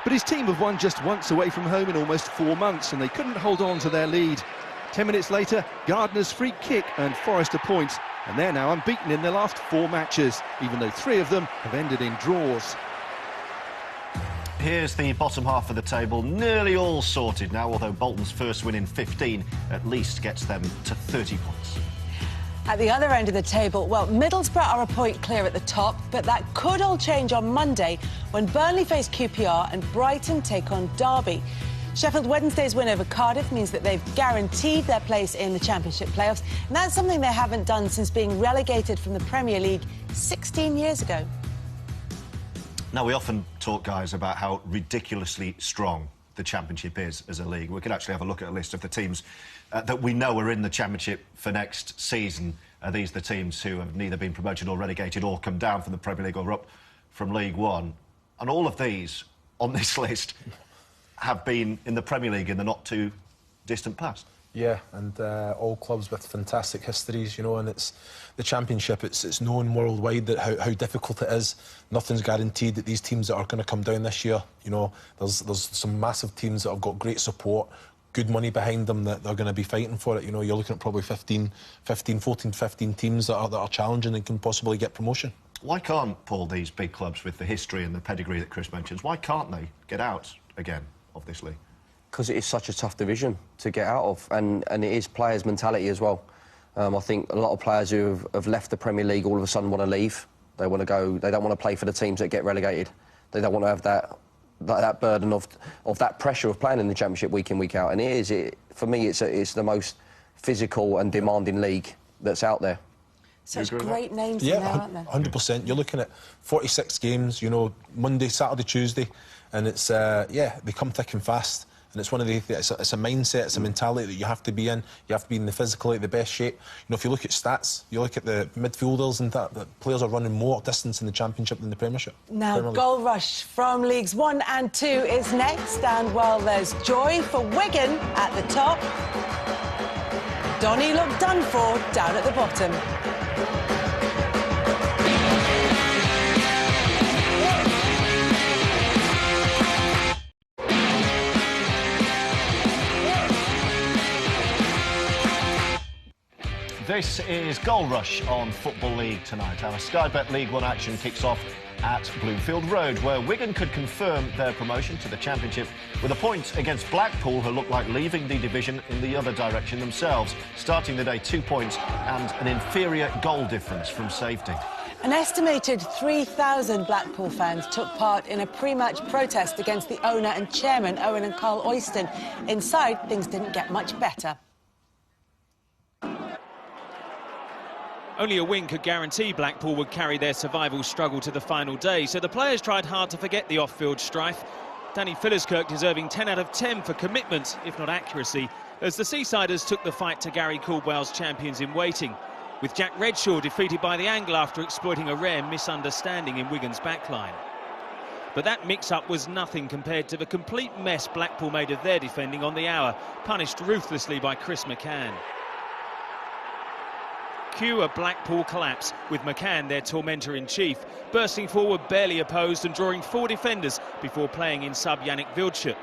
But his team have won just once away from home in almost 4 months, and they couldn't hold on to their lead. 10 minutes later, Gardner's free kick earned Forest a point, and they're now unbeaten in their last 4 matches, even though 3 of them have ended in draws. Here's the bottom half of the table, nearly all sorted now, although Bolton's first win in 15 at least gets them to 30 points. At the other end of the table, well, Middlesbrough are a point clear at the top, but that could all change on Monday when Burnley face QPR and Brighton take on Derby. Sheffield Wednesday's win over Cardiff means that they've guaranteed their place in the Championship playoffs, and that's something they haven't done since being relegated from the Premier League 16 years ago. Now, we often talk, guys, about how ridiculously strong the Championship is as a league. We could actually have a look at a list of the teams that we know are in the Championship for next season. Are these the teams who have neither been promoted or relegated or come down from the Premier League or up from League One? And all of these on this list have been in the Premier League in the not-too-distant past. Yeah, and all clubs with fantastic histories, you know, and it's the Championship, it's known worldwide that how difficult it is. Nothing's guaranteed that these teams that are going to come down this year, you know, there's some massive teams that have got great support, good money behind them, that they're going to be fighting for it. You know, you're looking at probably 14, 15 teams that are challenging and can possibly get promotion. Why can't, Paul, these big clubs with the history and the pedigree that Chris mentions, why can't they get out again of this league? Because it is such a tough division to get out of, and it is players' mentality as well. I think a lot of players who have left the Premier League all of a sudden want to leave. They want to go. They don't want to play for the teams that get relegated. They don't want to have that burden of that pressure of playing in the Championship week in, week out. And for me, it's the most physical and demanding league that's out there. Such great names in there, aren't there? 100%. You're looking at 46 games, you know, Monday, Saturday, Tuesday, and it's yeah, they come thick and fast. And it's one of it's a mindset, it's a mentality that you have to be in. You have to be in the physically the best shape. You know, if you look at stats, you look at the midfielders and that players are running more distance in the Championship than the Premiership. Now, goal rush from Leagues 1 and 2 is next, and while there's joy for Wigan at the top, Donny looked done for down at the bottom. This is Goal Rush on Football League tonight. Our Sky Bet League 1 action kicks off at Bloomfield Road, where Wigan could confirm their promotion to the Championship with a point against Blackpool, who look like leaving the division in the other direction themselves, starting the day 2 points and an inferior goal difference from safety. An estimated 3,000 Blackpool fans took part in a pre-match protest against the owner and chairman, Owen and Carl Oyston. Inside, things didn't get much better. Only a win could guarantee Blackpool would carry their survival struggle to the final day, so the players tried hard to forget the off-field strife. Danny Philliskirk deserving 10 out of 10 for commitment, if not accuracy, as the Seasiders took the fight to Gary Caldwell's champions-in-waiting, with Jack Redshaw defeated by the angle after exploiting a rare misunderstanding in Wigan's backline. But that mix-up was nothing compared to the complete mess Blackpool made of their defending on the hour, punished ruthlessly by Chris McCann. Cue a Blackpool collapse, with McCann, their tormentor-in-chief, bursting forward barely opposed and drawing 4 defenders before playing in sub Yannick Wildschut.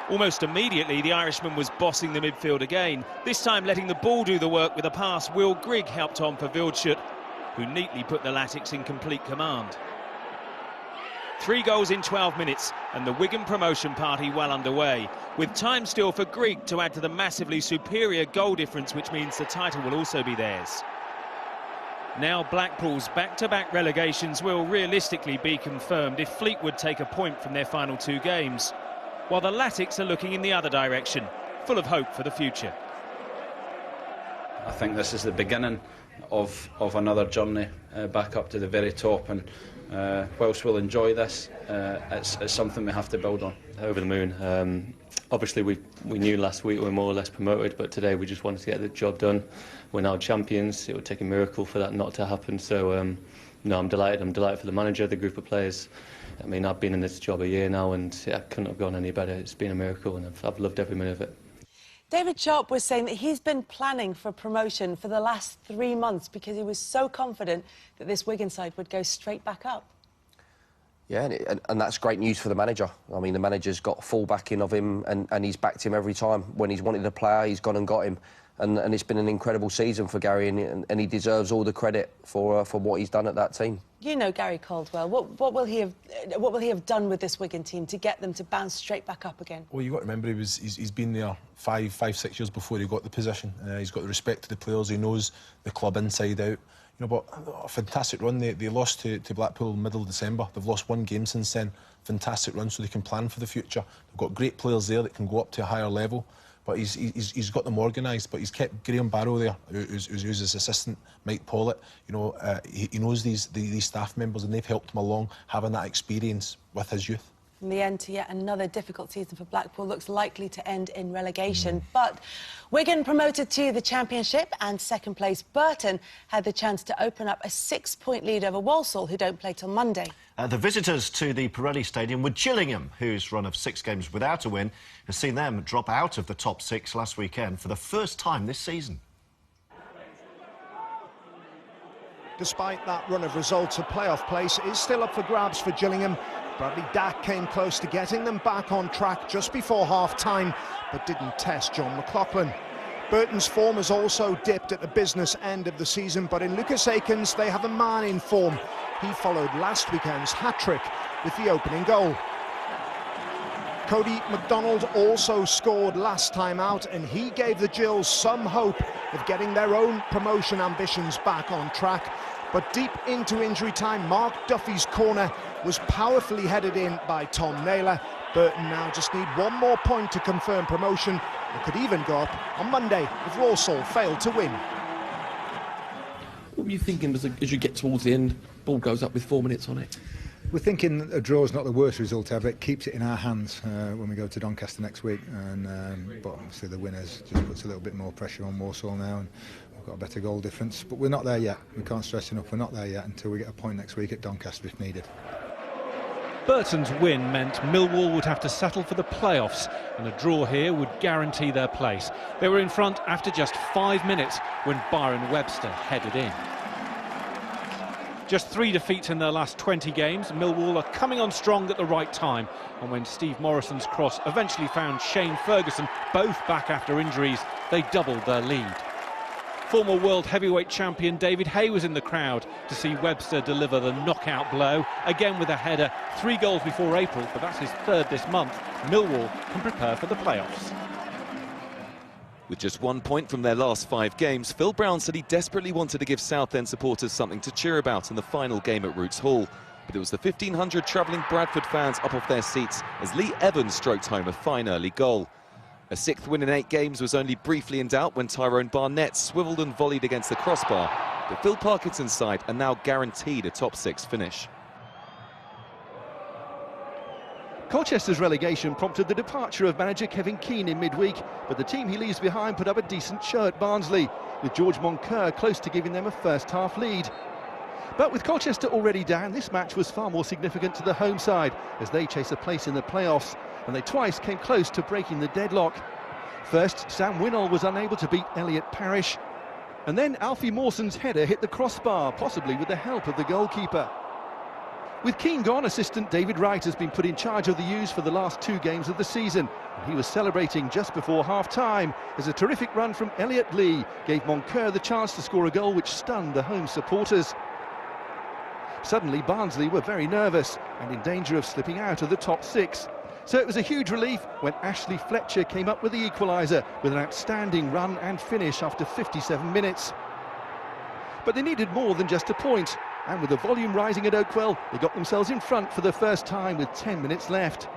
Almost immediately, the Irishman was bossing the midfield again, this time letting the ball do the work with a pass Will Grigg helped on for Wildschut, who neatly put the Latics in complete command. 3 goals in 12 minutes and the Wigan promotion party well underway, with time still for Grigg to add to the massively superior goal difference, which means the title will also be theirs. Now Blackpool's back-to-back relegations will realistically be confirmed if Fleetwood take a point from their final 2 games, while the Latics are looking in the other direction, full of hope for the future. I think this is the beginning of another journey back up to the very top, and whilst we'll enjoy this, it's something we have to build on. Over the moon. Obviously we knew last week we were more or less promoted, but today we just wanted to get the job done. We're now champions. It would take a miracle for that not to happen, so no, I'm delighted. I'm delighted for the manager, the group of players. I mean, I've been in this job a year now and I couldn't have gone any better. It's been a miracle and I've loved every minute of it. David Sharp was saying that he's been planning for promotion for the last 3 months because he was so confident that this Wigan side would go straight back up. Yeah, and that's great news for the manager. I mean, the manager's got full backing of him and he's backed him every time. When he's wanted a player, he's gone and got him. And it's been an incredible season for Gary, and he deserves all the credit for what he's done at that team. You know Gary Caldwell. What will he have done with this Wigan team to get them to bounce straight back up again? Well, you got to remember he's been there 6 years before he got the position. He's got the respect to the players. He knows the club inside out. You know, but a fantastic run. They lost to Blackpool middle of December. They've lost 1 game since then. Fantastic run, so they can plan for the future. They've got great players there that can go up to a higher level. But he's got them organised. But he's kept Graham Barrow there, who's his assistant, Mike Pollitt. You know, he knows these staff members, and they've helped him along, having that experience with his youth. And the end to yet another difficult season for Blackpool looks likely to end in relegation. But Wigan promoted to the Championship, and second place Burton had the chance to open up a 6-point lead over Walsall, who don't play till Monday. The visitors to the Pirelli Stadium were Gillingham, whose run of 6 games without a win has seen them drop out of the top 6 last weekend for the first time this season. Despite that run of results, a playoff place is still up for grabs for Gillingham. Bradley Dack came close to getting them back on track just before half-time, but didn't test John McLaughlin. Burton's form has also dipped at the business end of the season, but in Lucas Akins they have a man in form. He followed last weekend's hat-trick with the opening goal. Cody MacDonald also scored last time out, and he gave the Gills some hope of getting their own promotion ambitions back on track. But deep into injury time, Mark Duffy's corner was powerfully headed in by Tom Naylor. Burton now just need one more point to confirm promotion, and could even go up on Monday if Walsall failed to win. What were you thinking as you get towards the end? Ball goes up with 4 minutes on it. We're thinking a draw is not the worst result ever. It keeps it in our hands when we go to Doncaster next week. But obviously the winners just puts a little bit more pressure on Walsall now, and we've got a better goal difference. But we're not there yet. We can't stress enough, we're not there yet until we get a point next week at Doncaster if needed. Burton's win meant Millwall would have to settle for the playoffs, and a draw here would guarantee their place. They were in front after just 5 minutes when Byron Webster headed in. Just 3 defeats in their last 20 games, Millwall are coming on strong at the right time. And when Steve Morrison's cross eventually found Shane Ferguson, both back after injuries, they doubled their lead. Former world heavyweight champion David Hay was in the crowd to see Webster deliver the knockout blow. Again with a header, 3 goals before April, but that's his 3rd this month. Millwall can prepare for the playoffs. With just 1 point from their last 5 games, Phil Brown said he desperately wanted to give Southend supporters something to cheer about in the final game at Roots Hall. But it was the 1,500 travelling Bradford fans up off their seats as Lee Evans stroked home a fine early goal. A 6th win in 8 games was only briefly in doubt when Tyrone Barnett swivelled and volleyed against the crossbar. But Phil Parkinson's side are now guaranteed a top 6 finish. Colchester's relegation prompted the departure of manager Kevin Keane in midweek, but the team he leaves behind put up a decent show at Barnsley, with George Moncur close to giving them a first-half lead. But with Colchester already down, this match was far more significant to the home side as they chase a place in the playoffs, and they twice came close to breaking the deadlock. First, Sam Winnall was unable to beat Elliot Parrish, and then Alfie Mawson's header hit the crossbar, possibly with the help of the goalkeeper. With Keane gone, assistant David Wright has been put in charge of the U's for the last 2 games of the season. And he was celebrating just before half-time as a terrific run from Elliot Lee gave Moncur the chance to score a goal which stunned the home supporters. Suddenly, Barnsley were very nervous and in danger of slipping out of the top 6. So it was a huge relief when Ashley Fletcher came up with the equaliser with an outstanding run and finish after 57 minutes. But they needed more than just a point. And with the volume rising at Oakwell, they got themselves in front for the first time with 10 minutes left.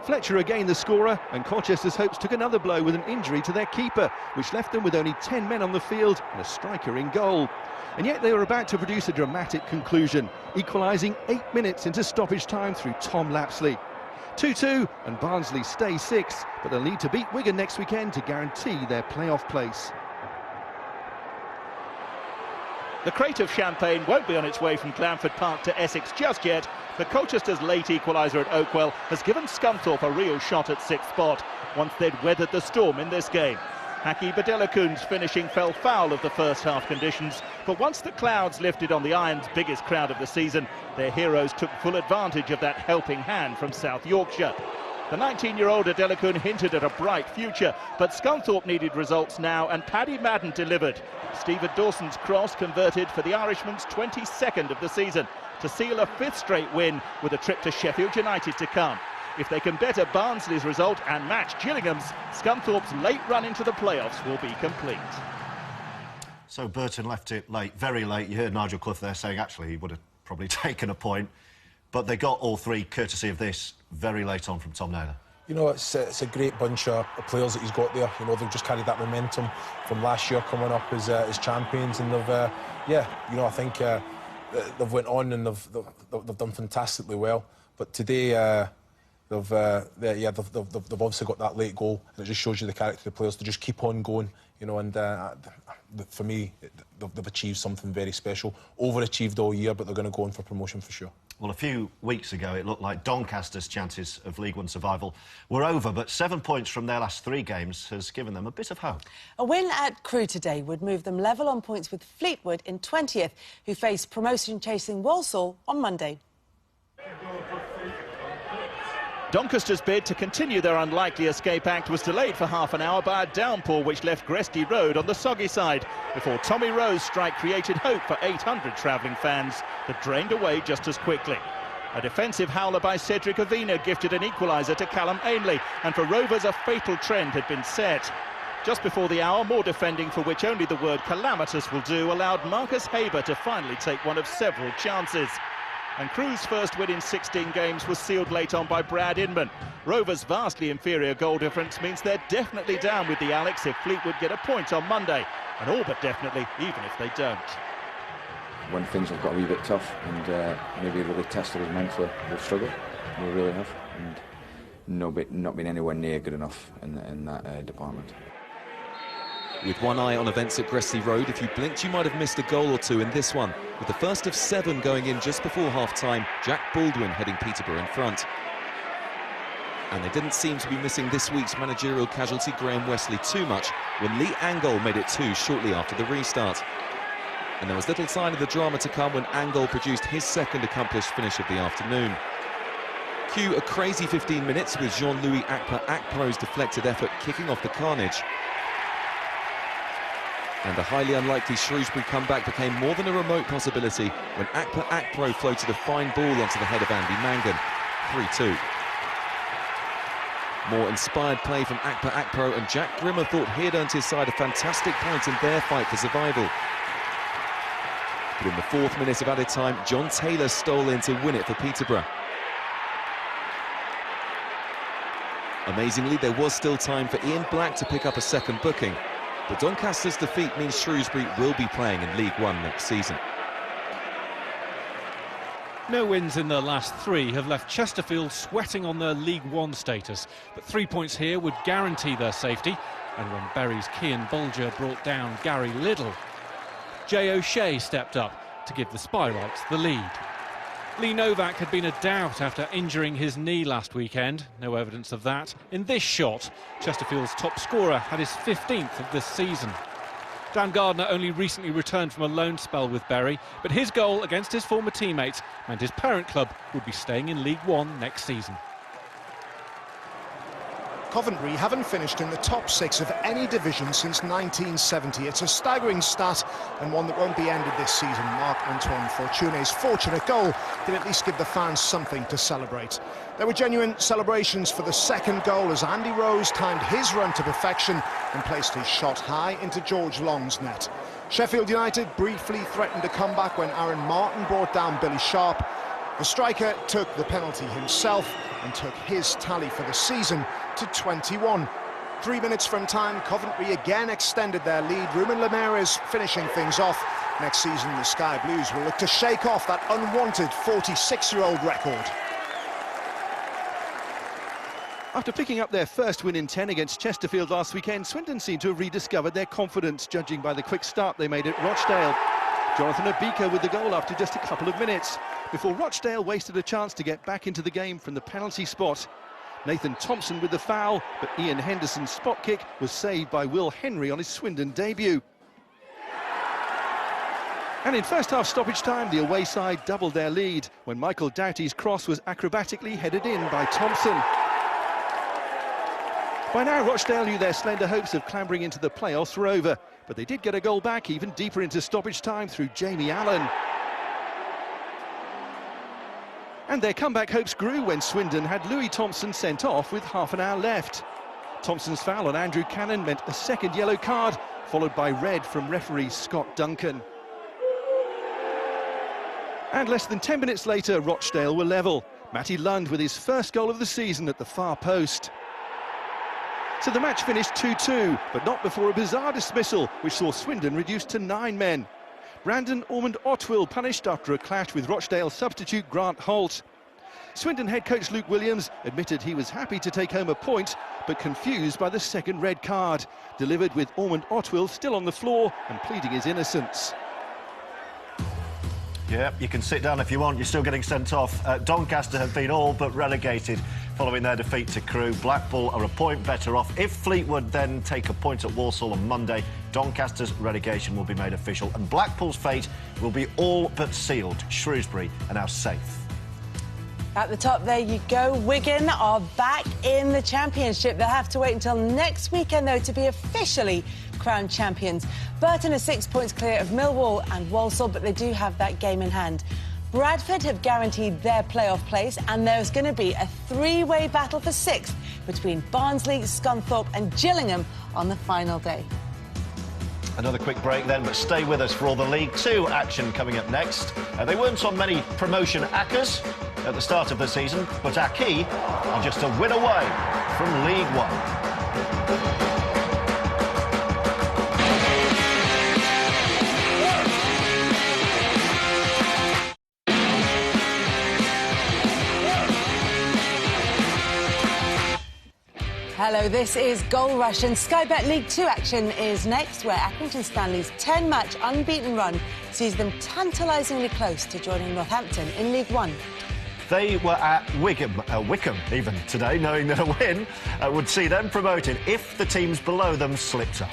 Fletcher again the scorer, and Colchester's hopes took another blow with an injury to their keeper, which left them with only 10 men on the field and a striker in goal. And yet they were about to produce a dramatic conclusion, equalising 8 minutes into stoppage time through Tom Lapsley. 2-2, and Barnsley stay 6th, but they'll need to beat Wigan next weekend to guarantee their playoff place. The crate of champagne won't be on its way from Clanford Park to Essex just yet, but Colchester's late equaliser at Oakwell has given Scunthorpe a real shot at 6th spot, once they'd weathered the storm in this game. Haki Badelakun's finishing fell foul of the first half conditions, but once the clouds lifted on the Irons' biggest crowd of the season, their heroes took full advantage of that helping hand from South Yorkshire. The 19-year-old Adelakun hinted at a bright future, but Scunthorpe needed results now, and Paddy Madden delivered. Stephen Dawson's cross converted for the Irishman's 22nd of the season to seal a 5th straight win with a trip to Sheffield United to come. If they can better Barnsley's result and match Gillingham's, Scunthorpe's late run into the playoffs will be complete. So Burton left it late, very late. You heard Nigel Clough there saying actually he would have probably taken a point, but they got all 3 courtesy of this very late on from Tom Naylor. You know, it's a great bunch of players that he's got there. You know, they've just carried that momentum from last year coming up as champions, and they've, yeah, you know, I think they've went on and they've done fantastically well. But today, they've obviously got that late goal, and it just shows you the character of the players to just keep on going, you know. And for me, they've achieved something very special. Overachieved all year, but they're going to go on for promotion for sure. Well, a few weeks ago, it looked like Doncaster's chances of League One survival were over, but 7 points from their last 3 games has given them a bit of hope. A win at Crewe today would move them level on points with Fleetwood in 20th, who face promotion-chasing Walsall on Monday. Doncaster's bid to continue their unlikely escape act was delayed for half an hour by a downpour which left Gresty Road on the soggy side, before Tommy Rowe's strike created hope for 800 travelling fans that drained away just as quickly. A defensive howler by Cedric Avina gifted an equaliser to Callum Ainley, and for Rovers a fatal trend had been set. Just before the hour, more defending, for which only the word calamitous will do, allowed Marcus Haber to finally take one of several chances. And Crewe's first win in 16 games was sealed late on by Brad Inman. Rovers' vastly inferior goal difference means they're definitely down with the Alex if Fleetwood get a point on Monday, and all but definitely even if they don't. When things have got a wee bit tough and maybe really tested us mentally, we've struggled. We really have, and not been anywhere near good enough in that department. With one eye on events at Gresty Road, if you blinked you might have missed a goal or two in this one, with the first of 7 going in just before half-time, Jack Baldwin heading Peterborough in front. And they didn't seem to be missing this week's managerial casualty Graham Wesley too much when Lee Angol made it 2 shortly after the restart. And there was little sign of the drama to come when Angol produced his second accomplished finish of the afternoon. Cue a crazy 15 minutes with Jean-Louis Akpa-Akpro's deflected effort kicking off the carnage. And a highly unlikely Shrewsbury comeback became more than a remote possibility when Akpa-Akpro floated a fine ball onto the head of Andy Mangan. 3-2. More inspired play from Akpa-Akpro, and Jack Grimmer thought he had earned his side a fantastic point in their fight for survival. But in the 4th minute of added time, John Taylor stole in to win it for Peterborough. Amazingly, there was still time for Ian Black to pick up a second booking. But Doncaster's defeat means Shrewsbury will be playing in League One next season. No wins in their last 3 have left Chesterfield sweating on their League One status, but 3 points here would guarantee their safety. And when Bury's Cian Bulger brought down Gary Liddell, Jay O'Shea stepped up to give the Spireites the lead. Lee Novak had been a doubt after injuring his knee last weekend. No evidence of that. In this shot, Chesterfield's top scorer had his 15th of this season. Dan Gardner only recently returned from a loan spell with Bury, but his goal against his former teammates meant his parent club would be staying in League One next season. Coventry haven't finished in the top 6 of any division since 1970. It's a staggering stat, and one that won't be ended this season. Marc-Antoine Fortuné's fortunate goal did at least give the fans something to celebrate. There were genuine celebrations for the second goal as Andy Rose timed his run to perfection and placed his shot high into George Long's net. Sheffield United briefly threatened a comeback when Aaron Martin brought down Billy Sharp. The striker took the penalty himself and took his tally for the season to 21. 3 minutes from time, Coventry again extended their lead. Ruben Lemaire finishing things off. Next season, the Sky Blues will look to shake off that unwanted 46-year-old record. After picking up their first win in 10 against Chesterfield last weekend, Swindon seem to have rediscovered their confidence, judging by the quick start they made at Rochdale. Jonathan Obika with the goal after just a couple of minutes, before Rochdale wasted a chance to get back into the game from the penalty spot. Nathan Thompson with the foul, but Ian Henderson's spot kick was saved by Will Henry on his Swindon debut. And in first half stoppage time, the away side doubled their lead when Michael Doughty's cross was acrobatically headed in by Thompson. By now, Rochdale knew their slender hopes of clambering into the playoffs were over, but they did get a goal back even deeper into stoppage time through Jamie Allen. And their comeback hopes grew when Swindon had Louis Thompson sent off with half an hour left. Thompson's foul on Andrew Cannon meant a second yellow card, followed by red from referee Scott Duncan. And less than 10 minutes later, Rochdale were level. Matty Lund with his first goal of the season at the far post. So the match finished 2-2, but not before a bizarre dismissal, which saw Swindon reduced to 9 men. Brandon Ormond Otwill punished after a clash with Rochdale substitute Grant Holt. Swindon head coach Luke Williams admitted he was happy to take home a point, but confused by the second red card, delivered with Ormond Otwill still on the floor and pleading his innocence. Yeah, you can sit down if you want. You're still getting sent off. Doncaster have been all but relegated following their defeat to Crewe. Blackpool are a point better off. If Fleetwood then take a point at Walsall on Monday, Doncaster's relegation will be made official and Blackpool's fate will be all but sealed. Shrewsbury are now safe. At the top, there you go. Wigan are back in the Championship. They'll have to wait until next weekend, though, to be officially crowned champions. Burton are 6 points clear of Millwall and Walsall, but they do have that game in hand. Bradford have guaranteed their playoff place, and there's going to be a three-way battle for sixth between Barnsley, Scunthorpe and Gillingham on the final day. Another quick break then, but stay with us for all the League Two action coming up next. They weren't on many promotion accas at the start of the season, but our key are just a win away from League One. Hello, this is Goal Rush, and Sky Bet League 2 action is next, where Accrington Stanley's 10-match unbeaten run sees them tantalisingly close to joining Northampton in League 1. They were at Wickham even today, knowing that a win would see them promoted if the teams below them slipped up.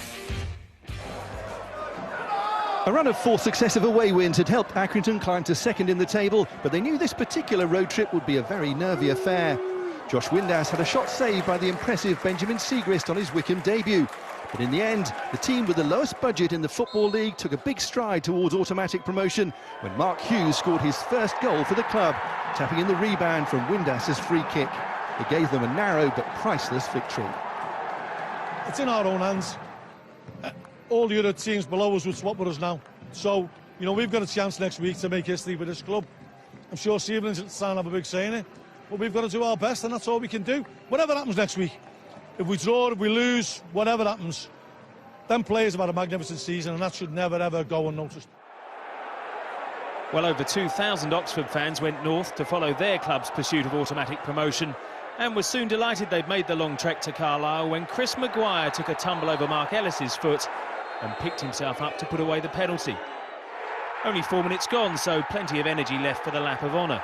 A run of 4 successive away wins had helped Accrington climb to second in the table, but they knew this particular road trip would be a very nervy affair. Josh Windass had a shot saved by the impressive Benjamin Siegrist on his Wickham debut. But in the end, the team with the lowest budget in the Football League took a big stride towards automatic promotion when Mark Hughes scored his first goal for the club, tapping in the rebound from Windass's free kick. It gave them a narrow but priceless victory. It's in our own hands. All the other teams below us would swap with us now. So, you know, we've got a chance next week to make history with this club. I'm sure Steven's will have a big say in it. But we've got to do our best, and that's all we can do. Whatever happens next week, if we draw, if we lose, whatever happens, them players have had a magnificent season, and that should never, ever go unnoticed. Well, over 2,000 Oxford fans went north to follow their club's pursuit of automatic promotion and were soon delighted they'd made the long trek to Carlisle when Chris Maguire took a tumble over Mark Ellis's foot and picked himself up to put away the penalty. Only 4 minutes gone, so plenty of energy left for the lap of honour.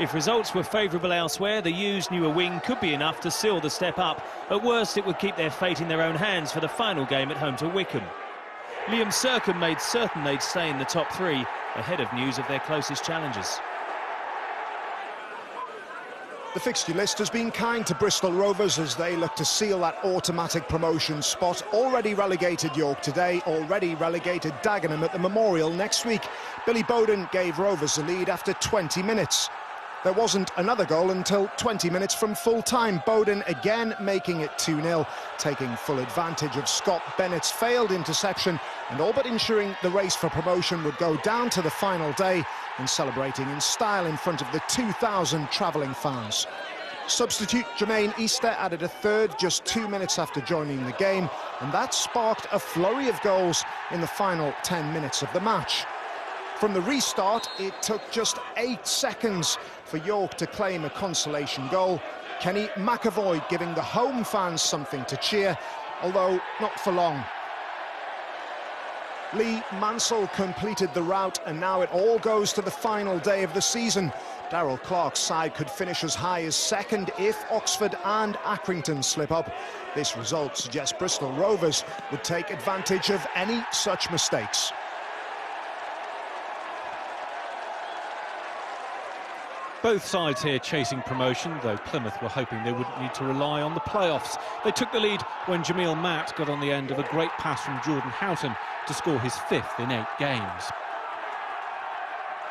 If results were favourable elsewhere, the U's knew a win could be enough to seal the step up. At worst, it would keep their fate in their own hands for the final game at home to Wickham. Liam Sercombe made certain they'd stay in the top 3, ahead of news of their closest challengers. The fixture list has been kind to Bristol Rovers as they look to seal that automatic promotion spot. Already relegated York today, already relegated Dagenham at the Memorial next week. Billy Bowden gave Rovers a lead after 20 minutes. There wasn't another goal until 20 minutes from full-time. Bowden again making it 2-0, taking full advantage of Scott Bennett's failed interception and all but ensuring the race for promotion would go down to the final day and celebrating in style in front of the 2,000 travelling fans. Substitute Jermaine Easter added a third just 2 minutes after joining the game, and that sparked a flurry of goals in the final 10 minutes of the match. From the restart, it took just 8 seconds for York to claim a consolation goal. Kenny McAvoy giving the home fans something to cheer, although not for long. Lee Mansell completed the rout, and now it all goes to the final day of the season. Darryl Clark's side could finish as high as second if Oxford and Accrington slip up. This result suggests Bristol Rovers would take advantage of any such mistakes. Both sides here chasing promotion, though Plymouth were hoping they wouldn't need to rely on the playoffs. They took the lead when Jamil Matt got on the end of a great pass from Jordan Houghton to score his 5th in 8 games.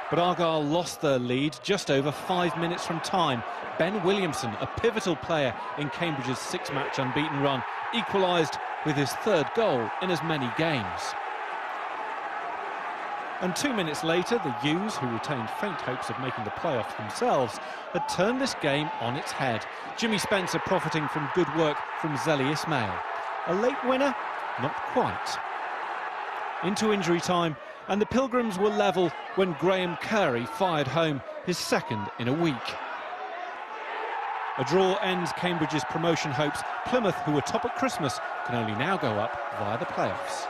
But Argyle lost their lead just over 5 minutes from time. Ben Williamson, a pivotal player in Cambridge's 6-match unbeaten run, equalised with his 3rd goal in as many games. And 2 minutes later, the U's, who retained faint hopes of making the playoffs themselves, had turned this game on its head. Jimmy Spencer profiting from good work from Zeli Ismail. A late winner? Not quite. Into injury time, and the Pilgrims were level when Graham Curry fired home his second in a week. A draw ends Cambridge's promotion hopes. Plymouth, who were top at Christmas, can only now go up via the playoffs.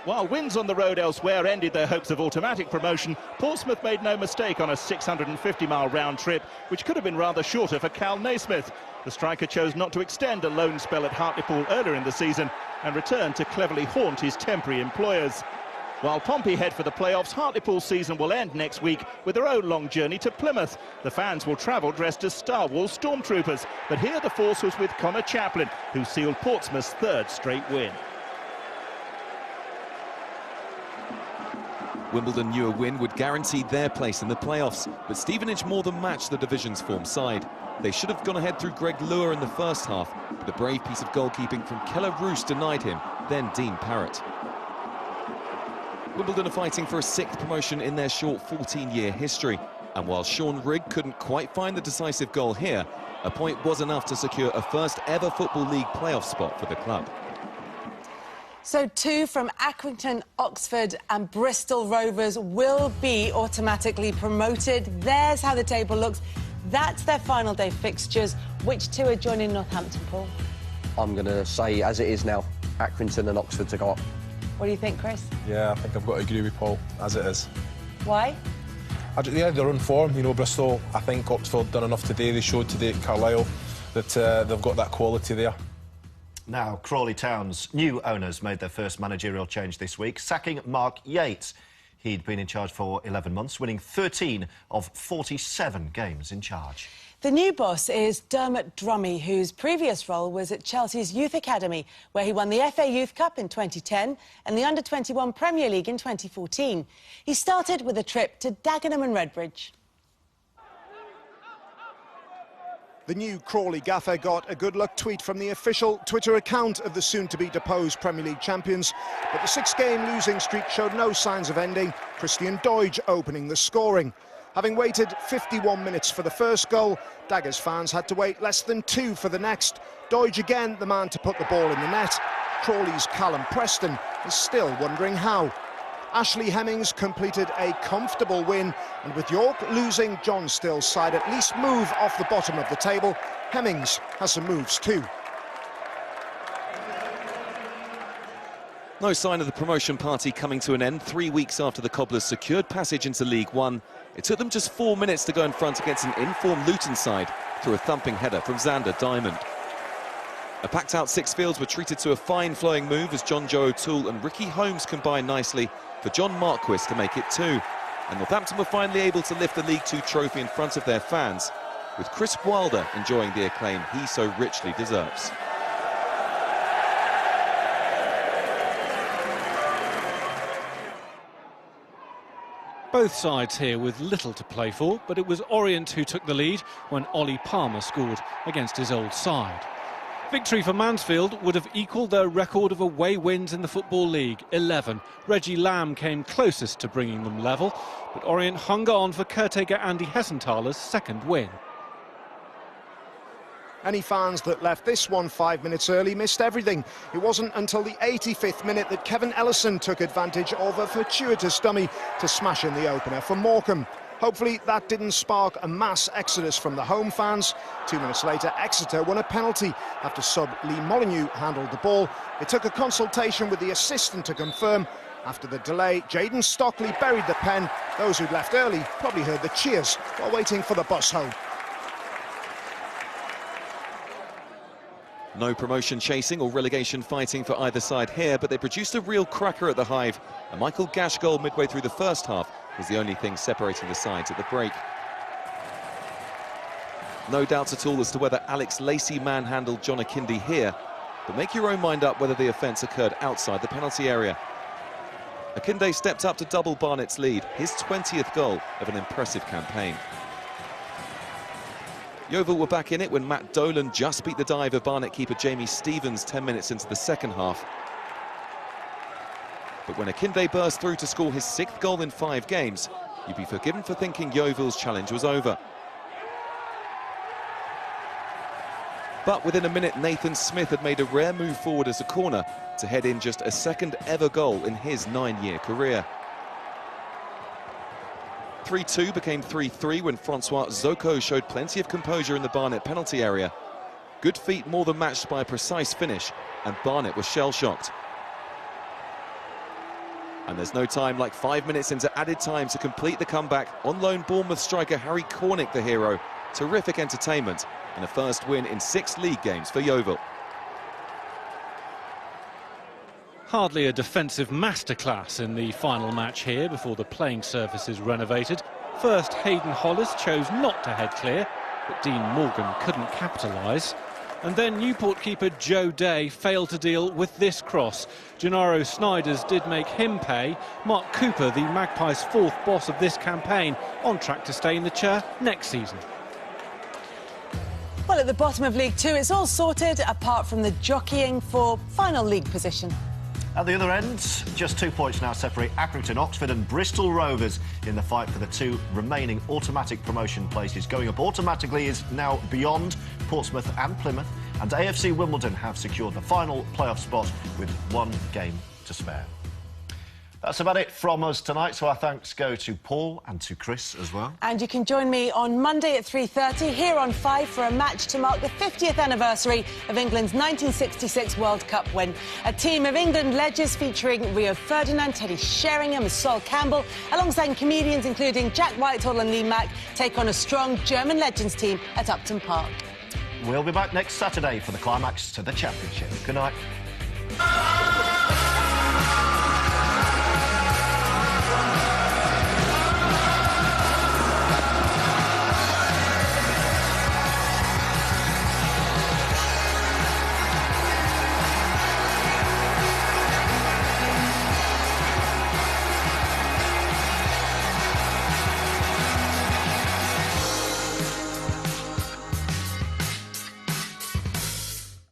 While wins on the road elsewhere ended their hopes of automatic promotion, Portsmouth made no mistake on a 650-mile round trip, which could have been rather shorter for Cal Naismith. The striker chose not to extend a loan spell at Hartlepool earlier in the season and returned to cleverly haunt his temporary employers. While Pompey head for the playoffs, Hartlepool's season will end next week with their own long journey to Plymouth. The fans will travel dressed as Star Wars stormtroopers, but here the force was with Connor Chaplin, who sealed Portsmouth's third straight win. Wimbledon knew a win would guarantee their place in the playoffs, but Stevenage more than matched the division's form side. They should have gone ahead through Greg Lure in the first half, but a brave piece of goalkeeping from Keller Roos denied him, then Dean Parrott. Wimbledon are fighting for a 6th promotion in their short 14-year history, and while Sean Rigg couldn't quite find the decisive goal here, a point was enough to secure a first-ever Football League playoff spot for the club. So 2 from Accrington, Oxford and Bristol Rovers will be automatically promoted. There's how the table looks. That's their final day fixtures. Which 2 are joining Northampton, Paul? I'm going to say, as it is now, Accrington and Oxford to go up. What do you think, Chris? Yeah, I think I've got to agree with Paul, as it is. Why? Yeah, they're on form. You know, Bristol, I think Oxford done enough today. They showed today at Carlisle that they've got that quality there. Now, Crawley Town's new owners made their first managerial change this week, sacking Mark Yates. He'd been in charge for 11 months, winning 13 of 47 games in charge. The new boss is Dermot Drummy, whose previous role was at Chelsea's Youth Academy, where he won the FA Youth Cup in 2010 and the Under-21 Premier League in 2014. He started with a trip to Dagenham and Redbridge. The new Crawley gaffer got a good luck tweet from the official Twitter account of the soon-to-be-deposed Premier League champions. But the 6-game losing streak showed no signs of ending, Christian Doige opening the scoring. Having waited 51 minutes for the first goal, Daggers fans had to wait less than 2 for the next. Doige again the man to put the ball in the net. Crawley's Callum Preston is still wondering how. Ashley Hemmings completed a comfortable win, and with York losing, John Still's side at least move off the bottom of the table. Hemmings has some moves too. No sign of the promotion party coming to an end 3 weeks after the Cobblers secured passage into League One. It took them just 4 minutes to go in front against an informed Luton side through a thumping header from Xander Diamond. A packed-out Sixfields were treated to a fine-flowing move as John Joe O'Toole and Ricky Holmes combined nicely for John Marquis to make it 2. And Northampton were finally able to lift the League Two trophy in front of their fans, with Chris Wilder enjoying the acclaim he so richly deserves. Both sides here with little to play for, but it was Orient who took the lead when Ollie Palmer scored against his old side. Victory for Mansfield would have equalled their record of away wins in the Football League, 11. Reggie Lamb came closest to bringing them level, but Orient hung on for caretaker Andy Hessenthaler's second win. Any fans that left this one 5 minutes early missed everything. It wasn't until the 85th minute that Kevin Ellison took advantage of a fortuitous dummy to smash in the opener for Morecambe. Hopefully that didn't spark a mass exodus from the home fans. 2 minutes later, Exeter won a penalty after sub Lee Molyneux handled the ball. It took a consultation with the assistant to confirm. After the delay, Jayden Stockley buried the pen. Those who'd left early probably heard the cheers while waiting for the bus home. No promotion chasing or relegation fighting for either side here, but they produced a real cracker at the Hive. A Michael Gash goal midway through the first half was the only thing separating the sides at the break. No doubts at all as to whether Alex Lacey manhandled John Akindi here, but make your own mind up whether the offence occurred outside the penalty area. Akinde stepped up to double Barnett's lead, his 20th goal of an impressive campaign. Yeovil were back in it when Matt Dolan just beat the dive of Barnet keeper Jamie Stevens 10 minutes into the second half. But when Akinde burst through to score his 6th goal in 5 games, you'd be forgiven for thinking Yeovil's challenge was over. But within a minute, Nathan Smith had made a rare move forward as a corner to head in just a 2nd ever goal in his 9-year career. 3-2 became 3-3 when Francois Zoko showed plenty of composure in the Barnet penalty area. Good feet more than matched by a precise finish, and Barnet was shell-shocked. And there's no time like 5 minutes into added time to complete the comeback. On loan Bournemouth striker Harry Cornick the hero. Terrific entertainment and a first win in 6 league games for Yeovil. Hardly a defensive masterclass in the final match here before the playing surface is renovated. First, Hayden Hollis chose not to head clear, but Dean Morgan couldn't capitalise. And then Newport keeper Joe Day failed to deal with this cross. Gennaro Snyders did make him pay. Mark Cooper, the Magpies' 4th boss of this campaign, on track to stay in the chair next season. Well, at the bottom of League Two, it's all sorted, apart from the jockeying for final league position. At the other end, just 2 points now separate Accrington, Oxford and Bristol Rovers in the fight for the 2 remaining automatic promotion places. Going up automatically is now beyond Portsmouth and Plymouth, and AFC Wimbledon have secured the final playoff spot with 1 game to spare. That's about it from us tonight, so our thanks go to Paul and to Chris as well. And you can join me on Monday at 3:30 here on 5 for a match to mark the 50th anniversary of England's 1966 World Cup win. A team of England legends featuring Rio Ferdinand, Teddy Sheringham and Sol Campbell, alongside comedians including Jack Whitehall and Lee Mack, take on a strong German legends team at Upton Park. We'll be back next Saturday for the climax to the championship. Good night.